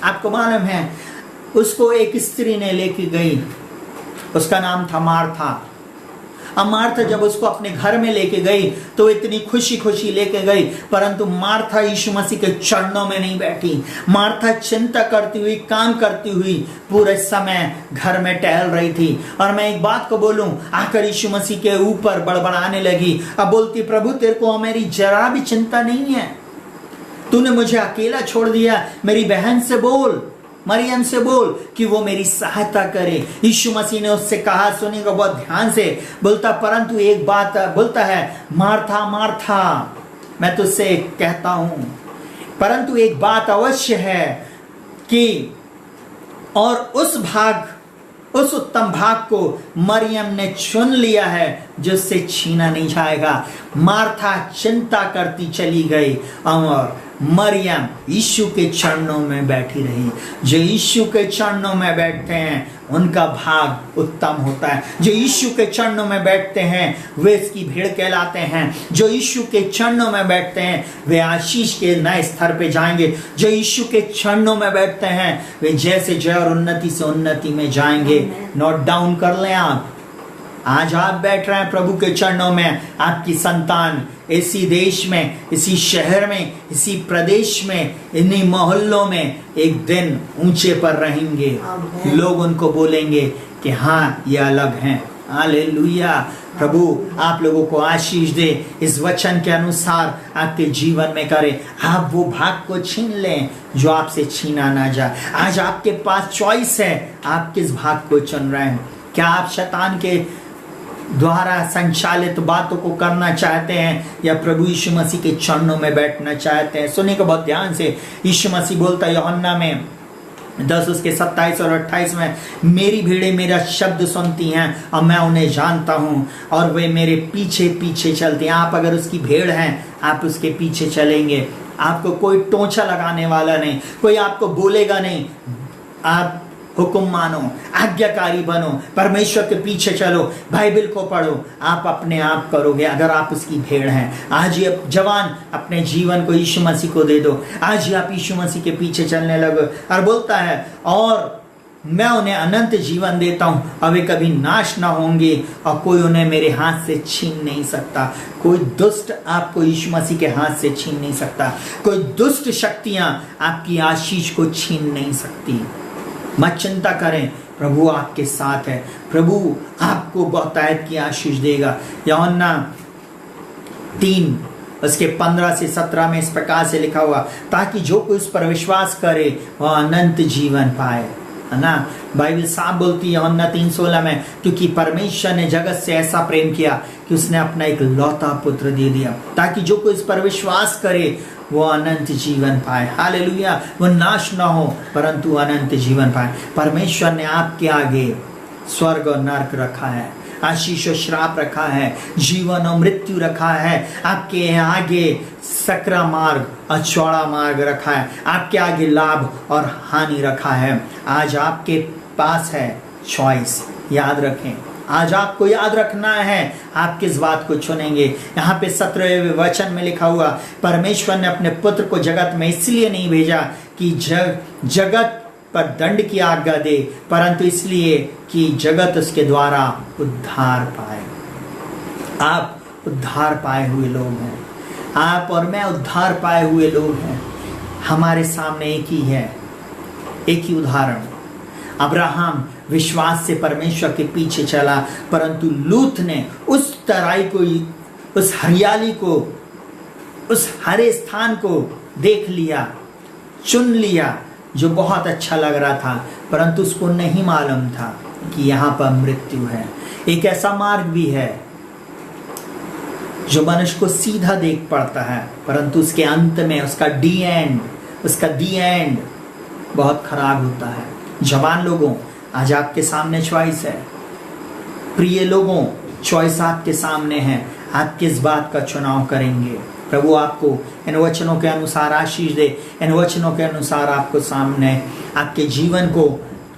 [SPEAKER 1] आपको मालूम है उसको एक स्त्री ने लेके गई, उसका नाम था मार्था। अब मार्था जब उसको अपने घर में लेके गई तो इतनी खुशी खुशी लेके गई, परंतु मार्था यीशु मसीह के चरणों में नहीं बैठी। मार्था चिंता करती हुई, काम करती हुई पूरे समय घर में टहल रही थी। और मैं एक बात को बोलूं, आकर यीशु मसीह के ऊपर बड़बड़ाने लगी। अब बोलती, प्रभु तेरे को मेरी जरा भी चिंता नहीं है, तूने मुझे अकेला छोड़ दिया। मेरी बहन से बोल, मरियम से बोल कि वो मेरी सहायता करे। यीशु मसीह ने उससे कहा, सुनिएगा बहुत ध्यान से, बोलता परंतु एक बात, बोलता है मार्था मार्था मैं तुझसे कहता हूं, परंतु एक बात अवश्य है कि और उस उत्तम भाग को मरियम ने चुन लिया है जो उससे छीना नहीं जाएगा। मार्था चिंता करती चली गई और मरियम यीशु के चरणों में बैठी रही। जो यीशु के चरणों में बैठते हैं उनका भाग उत्तम होता है। जो यीशु के चरणों में बैठते हैं वे इसकी भीड़ कहलाते हैं। जो यीशु के चरणों में बैठते हैं वे आशीष के नए स्तर पे जाएंगे। जो यीशु के चरणों में बैठते हैं वे जैसे जय और उन्नति से उन्नति में जाएंगे। नोट डाउन कर लें आप। आज आप बैठ रहे हैं प्रभु के चरणों में, आपकी संतान इसी देश में, इसी शहर में, इसी प्रदेश में, इन्हीं मोहल्लों में एक दिन ऊंचे पर रहेंगे। लोग उनको बोलेंगे कि हाँ ये अलग हैं। हालेलुया। प्रभु आप लोगों को आशीष दे, इस वचन के अनुसार आपके जीवन में करे। आप वो भाग को छीन लें जो आपसे छीना ना जाए। आज आपके पास चॉइस है, आप किस भाग को चुन रहे हैं। क्या आप शैतान के द्वारा संचालित बातों को करना चाहते हैं या प्रभु यीशु मसीह के चरणों में बैठना चाहते हैं? सुनिए को बहुत ध्यान से। यीशु मसीह बोलता है यूहन्ना में 10 उसके 27 और 28 में, मेरी भीड़ें मेरा शब्द सुनती हैं और मैं उन्हें जानता हूं और वे मेरे पीछे पीछे चलती हैं। आप अगर उसकी भीड़ हैं, आप उसके पीछे चलेंगे। आपको कोई टोंचा लगाने वाला नहीं, कोई आपको बोलेगा नहीं। आप हुक्म मानो, आज्ञाकारी बनो, परमेश्वर के पीछे चलो, बाइबल को पढ़ो। आप अपने आप करोगे अगर आप उसकी भेड़ हैं। आज ही जवान अपने जीवन को यीशु मसीह को दे दो। आज ही आप यीशु मसीह के पीछे चलने लगो। और बोलता है और मैं उन्हें अनंत जीवन देता हूं और वे कभी नाश ना होंगे और कोई उन्हें मेरे हाथ से छीन नहीं सकता। कोई दुष्ट आपको यीशु मसीह के हाथ से छीन नहीं सकता। कोई दुष्ट शक्तियां आपकी आशीष को छीन नहीं सकती। मत चिंता करें, प्रभु आपके साथ है। प्रभु आपको बहुतायत की आशीष देगा। यूहन्ना 3 उसके 15 से 17 में इस प्रकार से लिखा हुआ, ताकि जो कोई उस पर विश्वास करे वह अनंत जीवन पाए। है ना? बाइबल साफ बोलती है यूहन्ना 3:16 में, क्योंकि परमेश्वर ने जगत से ऐसा प्रेम किया कि उसने अपना एक लौता पुत्र दे दिया, ताकि जो कोई इस पर विश्वास करे वो अनंत जीवन पाए। हालेलुया। वो नाश ना हो परंतु अनंत जीवन पाए। परमेश्वर ने आपके आगे स्वर्ग और नरक रखा है, आशीष और श्राप रखा है, जीवन और मृत्यु रखा है। आपके आगे सकरा मार्ग और चौड़ा मार्ग रखा है। आपके आगे लाभ और हानि रखा है। आज आपके पास है चॉइस। याद रखें, आज आपको याद रखना है आप किस बात को चुनेंगे। यहाँ पे 17वें वचन में लिखा हुआ, परमेश्वर ने अपने पुत्र को जगत में इसलिए नहीं भेजा कि जगत पर दंड की आज्ञा दे, परंतु इसलिए कि जगत उसके द्वारा उद्धार पाए। आप उद्धार पाए हुए लोग हैं। आप और मैं उद्धार पाए हुए लोग हैं। हमारे सामने एक ही है, एक ही उदाहरण। अब्राहम विश्वास से परमेश्वर के पीछे चला, परंतु लूत ने उस तराई को, उस हरियाली को, उस हरे स्थान को देख लिया, चुन लिया जो बहुत अच्छा लग रहा था, परंतु उसको नहीं मालूम था कि यहाँ पर मृत्यु है। एक ऐसा मार्ग भी है जो मनुष्य को सीधा देख पड़ता है, परंतु उसके अंत में उसका दी एंड बहुत खराब होता है। जवान लोगों, आज आपके सामने चॉइस है। प्रिय लोगों, चॉइस आपके सामने है। आप किस बात का चुनाव करेंगे? प्रभु आपको इन वचनों के अनुसार आशीष दे। इन वचनों के अनुसार आपको सामने आपके जीवन को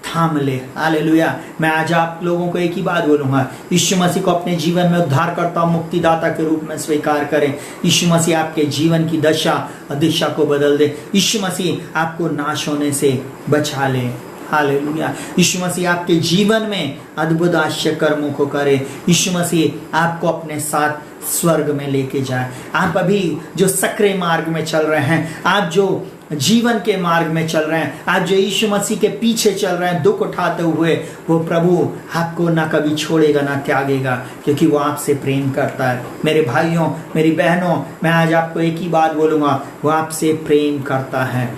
[SPEAKER 1] थाम ले। हालेलुया। मैं आज आप लोगों को एक ही बात बोलूंगा, यीशु मसीह को अपने जीवन में उद्धारकर्ता, मुक्तिदाता के रूप में स्वीकार करें। यीशु मसीह आपके जीवन की दशा और दिशा को बदल दे। यीशु मसीह आपको नाश होने से बचा ले। हालेलुया। यीशु मसीह आपके जीवन में अद्भुत आश्चर्य कर्मों को करे। यीशु मसीह आपको अपने साथ स्वर्ग में लेके जाए। आप अभी जो सकरे मार्ग में चल रहे हैं, आप जो जीवन के मार्ग में चल रहे हैं, आप जो यीशु मसीह के पीछे चल रहे हैं दुख उठाते हुए, वो प्रभु आपको ना कभी छोड़ेगा ना त्यागेगा, क्योंकि वो आपसे प्रेम करता है। मेरे भाइयों, मेरी बहनों, मैं आज आपको एक ही बात बोलूंगा, वो आपसे प्रेम करता है।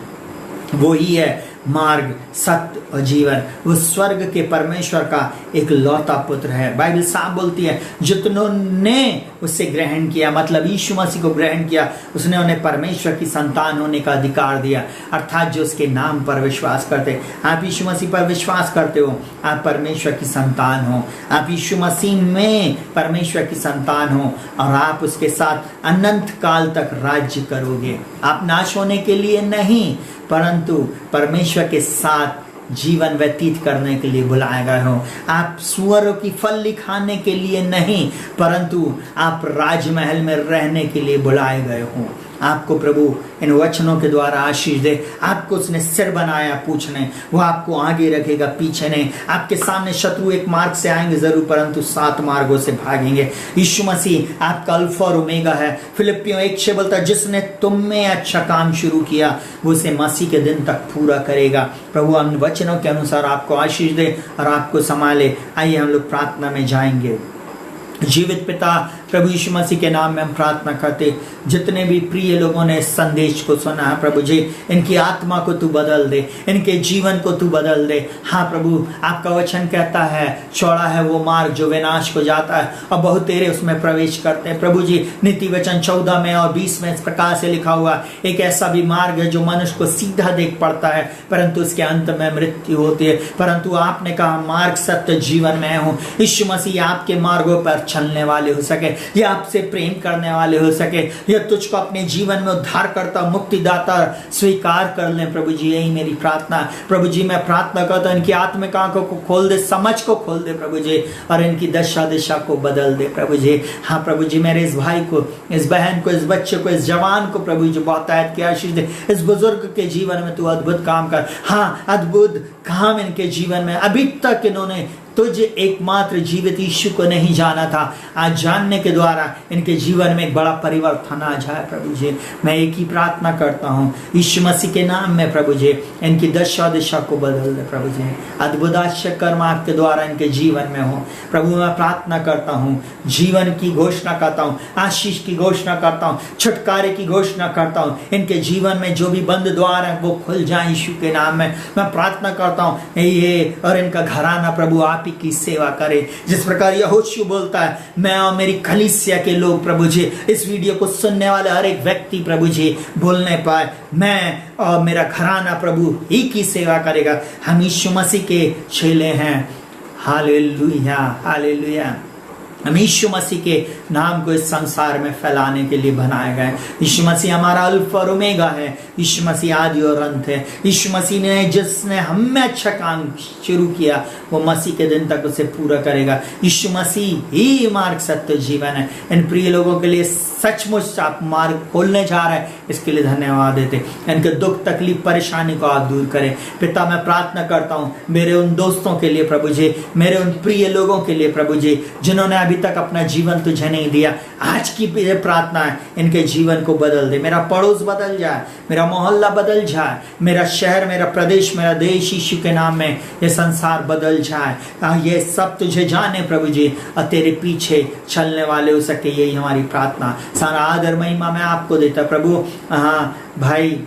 [SPEAKER 1] वो ही है मार्ग, सत्य और जीवन। वो स्वर्ग के परमेश्वर का एक लौता पुत्र है। बाइबल साफ बोलती है, जितनों ने उससे ग्रहण किया, मतलब यीशु मसीह को ग्रहण किया, उसने उन्हें परमेश्वर की संतान होने का अधिकार दिया। अर्थात जो उसके नाम पर विश्वास करते, आप यीशु मसीह पर विश्वास करते हो, आप परमेश्वर की संतान हो, आप यीशु मसीह में परमेश्वर की संतान हो और आप उसके साथ अनंत काल तक राज्य करोगे। आप नाश होने के लिए नहीं, परंतु परमेश्वर के साथ जीवन व्यतीत करने के लिए बुलाए गए हो। आप सुअरों की फली खाने के लिए नहीं, परंतु आप राजमहल में रहने के लिए बुलाए गए हो। आपको प्रभु इन वचनों के द्वारा आशीष दे। आपको उसने सिर बनाया, पूछ नहीं, वो आपको आगे रखेगा, पीछे नहीं। आपके सामने शत्रु एक मार्ग से आएंगे जरूर, परंतु 7 मार्गों से भागेंगे। यीशु मसीह आपका अल्फा और ओमेगा है। फिलिपियों 1:6 बोलता है, जिसने तुम में अच्छा काम शुरू किया वो उसे मसीह के दिन तक पूरा करेगा। प्रभु इन वचनों के अनुसार आपको आशीष दे और आपको संभाले। आइए हम लोग प्रार्थना में जाएंगे। जीवित पिता, प्रभु यीशु मसीह के नाम में हम प्रार्थना करते, जितने भी प्रिय लोगों ने इस संदेश को सुना है प्रभु जी, इनकी आत्मा को तू बदल दे, इनके जीवन को तू बदल दे। हाँ प्रभु, आपका वचन कहता है चौड़ा है वो मार्ग जो विनाश को जाता है और बहुत तेरे उसमें प्रवेश करते हैं। प्रभु जी, नीति वचन 14 में और 20 में इस प्रकार से लिखा हुआ, एक ऐसा भी मार्ग है जो मनुष्य को सीधा देख पड़ता है, परंतु उसके अंत में मृत्यु होती है। परंतु आपने कहा मार्ग सत्य जीवन में हूँ। यीशु मसीह आपके मार्गों पर चलने वाले हो सके, या आपसे प्रेम करने वाले हो सके, या तुझको अपने जीवन में उद्धार करता मुक्तिदाता स्वीकार कर लें। प्रभु जी, यही मेरी प्रार्थना। प्रभु जी, मैं प्रार्थना करता हूं इनकी आत्मिक आंखों को खोल दे, समझ को खोल दे प्रभु जी, और इनकी दशा दिशा को बदल दे प्रभु जी। हाँ प्रभु जी, मेरे इस भाई को, इस बहन को, इस बच्चे को, इस जवान को प्रभु जी बहुत आयत की आशीष दे। इस बुजुर्ग के जीवन में तू अद्भुत काम कर। हाँ, अद्भुत काम इनके जीवन में। अभी तक इन्होंने तुझे एकमात्र जीवित यीशु को नहीं जाना था, आज जानने के द्वारा इनके जीवन में एक बड़ा परिवर्तन आ जाए प्रभु जी। मैं एक ही प्रार्थना करता हूँ यीशु मसीह के नाम में प्रभु जी, इनकी दशा दिशा को बदल दे प्रभु जी। अद्भुत आश्चर्य कर्म आपके द्वारा इनके जीवन में हो प्रभु। मैं प्रार्थना करता हूँ, जीवन की घोषणा करता हूँ, आशीष की घोषणा करता हूँ, छुटकारे की घोषणा करता हूँ। इनके जीवन में जो भी बंद द्वार है वो खुल जाए यीशु के नाम में। मैं प्रार्थना करता हूँ ये और इनका घराना प्रभु आप की सेवा करे। जिस प्रकार यहोशू बोलता है, मैं और मेरी कलीसिया के लोग प्रभु जी, इस वीडियो को सुनने वाले हर एक व्यक्ति प्रभु जी बोलने पाए, मैं और मेरा घराना प्रभु ही की सेवा करेगा। हम यीशु मसीह के चेले हैं। Hallelujah, hallelujah. हम यीशु मसीह के नाम को इस संसार में फैलाने के लिए बनाए गए। यीशु मसीह हमारा अल्फा और ओमेगा है। यीशु मसीह आदि और अंत है। यीशु मसीह ने जिसने हम में अच्छा काम शुरू किया वो मसीह के दिन तक उसे पूरा करेगा। यीशु मसीह ही मार्ग सत्य जीवन है। इन प्रिय लोगों के लिए सचमुच आप मार्ग खोलने जा रहे हैं, इसके लिए धन्यवाद देते। इनके दुख तकलीफ परेशानी को आप दूर करें पिता। मैं प्रार्थना करता हूँ मेरे उन दोस्तों के लिए प्रभु जी, मेरे उन प्रिय लोगों के लिए प्रभु जी, जिन्होंने अभी तक अपना जीवन तुझे नहीं दिया। आज की प्रार्थना है इनके जीवन को बदल दे। मेरा पड़ोस बदल जाए, मेरा मोहल्ला बदल जाए, मेरा शहर, मेरा प्रदेश, मेरा देश यीशु के नाम में ये संसार बदल जाए। ये सब तुझे जाने प्रभु जी और तेरे पीछे चलने वाले हो सके, यही हमारी प्रार्थना। सारा आदर महिमा मैं आपको देता प्रभु। हाँ भाई,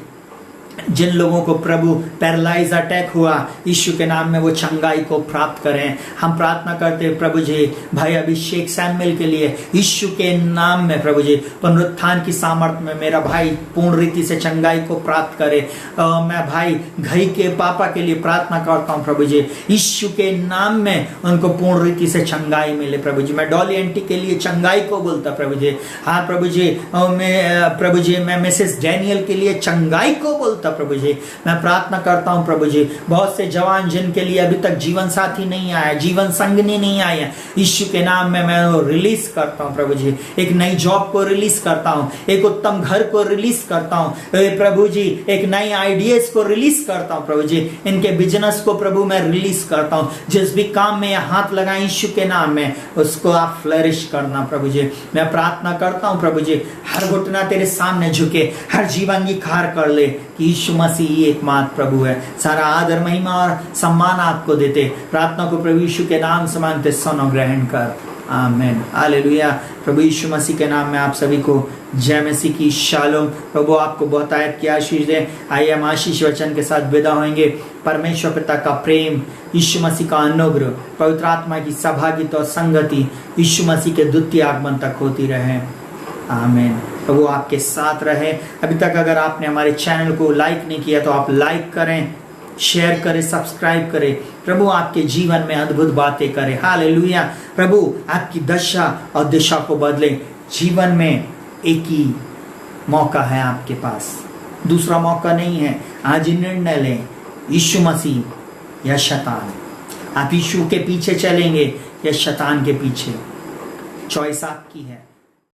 [SPEAKER 1] जिन लोगों को प्रभु पैरालाइज अटैक हुआ यीशु के नाम में वो चंगाई को प्राप्त करें। हम प्रार्थना करते हैं प्रभु जी भाई अभिषेक सैमुअल के लिए, यीशु के नाम में प्रभु जी पुनरुत्थान की सामर्थ्य में मेरा भाई पूर्ण रीति से चंगाई को प्राप्त करे। मैं भाई घई के पापा के लिए प्रार्थना करता हूँ प्रभु जी, यीशु के नाम में उनको पूर्ण रीति से चंगाई मिले प्रभु जी। मैं डॉली आंटी के लिए चंगाई को बोलता प्रभु जी। हाँ प्रभु जी, मैं मिसेस डैनियल के लिए चंगाई को बोलता प्रभु जी। मैं प्रार्थना करता हूं प्रभु जी, बहुत से जवान जिनके लिए अभी तक जीवन साथी नहीं आया, जीवन संगनी नहीं आई है, यीशु के नाम में मैं वो रिलीज करता हूं प्रभु जी। एक नई जॉब को रिलीज करता हूं, एक उत्तम घर को रिलीज करता हूं प्रभु जी, एक नई आइडियाज को रिलीज करता हूं प्रभु जी। इनके बिजनेस को प्रभु मैं रिलीज करता हूं। जिस भी काम में हाथ लगाए यीशु के नाम में उसको आप फ्लरिश करना प्रभु जी। मैं प्रार्थना करता हूं प्रभु जी, हर घुटना तेरे सामने झुके, हर जीवन की खार कर ले कि यीशु मसीह ही एकमात्र प्रभु है। सारा आदर महिमा और सम्मान आपको देते। प्रार्थना को प्रभु यीशु के नाम से मांगते, सुनो ग्रहण कर, आमीन। हालेलुया। प्रभु यीशु मसीह के नाम में आप सभी को जय मसीह की शालोम। प्रभु आपको बहुत आयत की आशीष दे। आइए हम आशीष वचन के साथ विदा होंगे। परमेश्वर पिता का प्रेम, यीशु मसीह का अनुग्रह, पवित्र आत्मा की सहभागिता और संगति यीशु मसीह के द्वितीय आगमन तक होती रहे। आमीन। प्रभु आपके साथ रहे। अभी तक अगर आपने हमारे चैनल को लाइक नहीं किया तो आप लाइक करें, शेयर करें, सब्सक्राइब करें। प्रभु आपके जीवन में अद्भुत बातें करे। हालेलुया। प्रभु आपकी दशा और दिशा को बदले। जीवन में एक ही मौका है आपके पास, दूसरा मौका नहीं है। आज ही निर्णय लें, यीशु मसीह या शैतान। आप यीशु के पीछे चलेंगे या शैतान के पीछे, चॉइस आपकी है।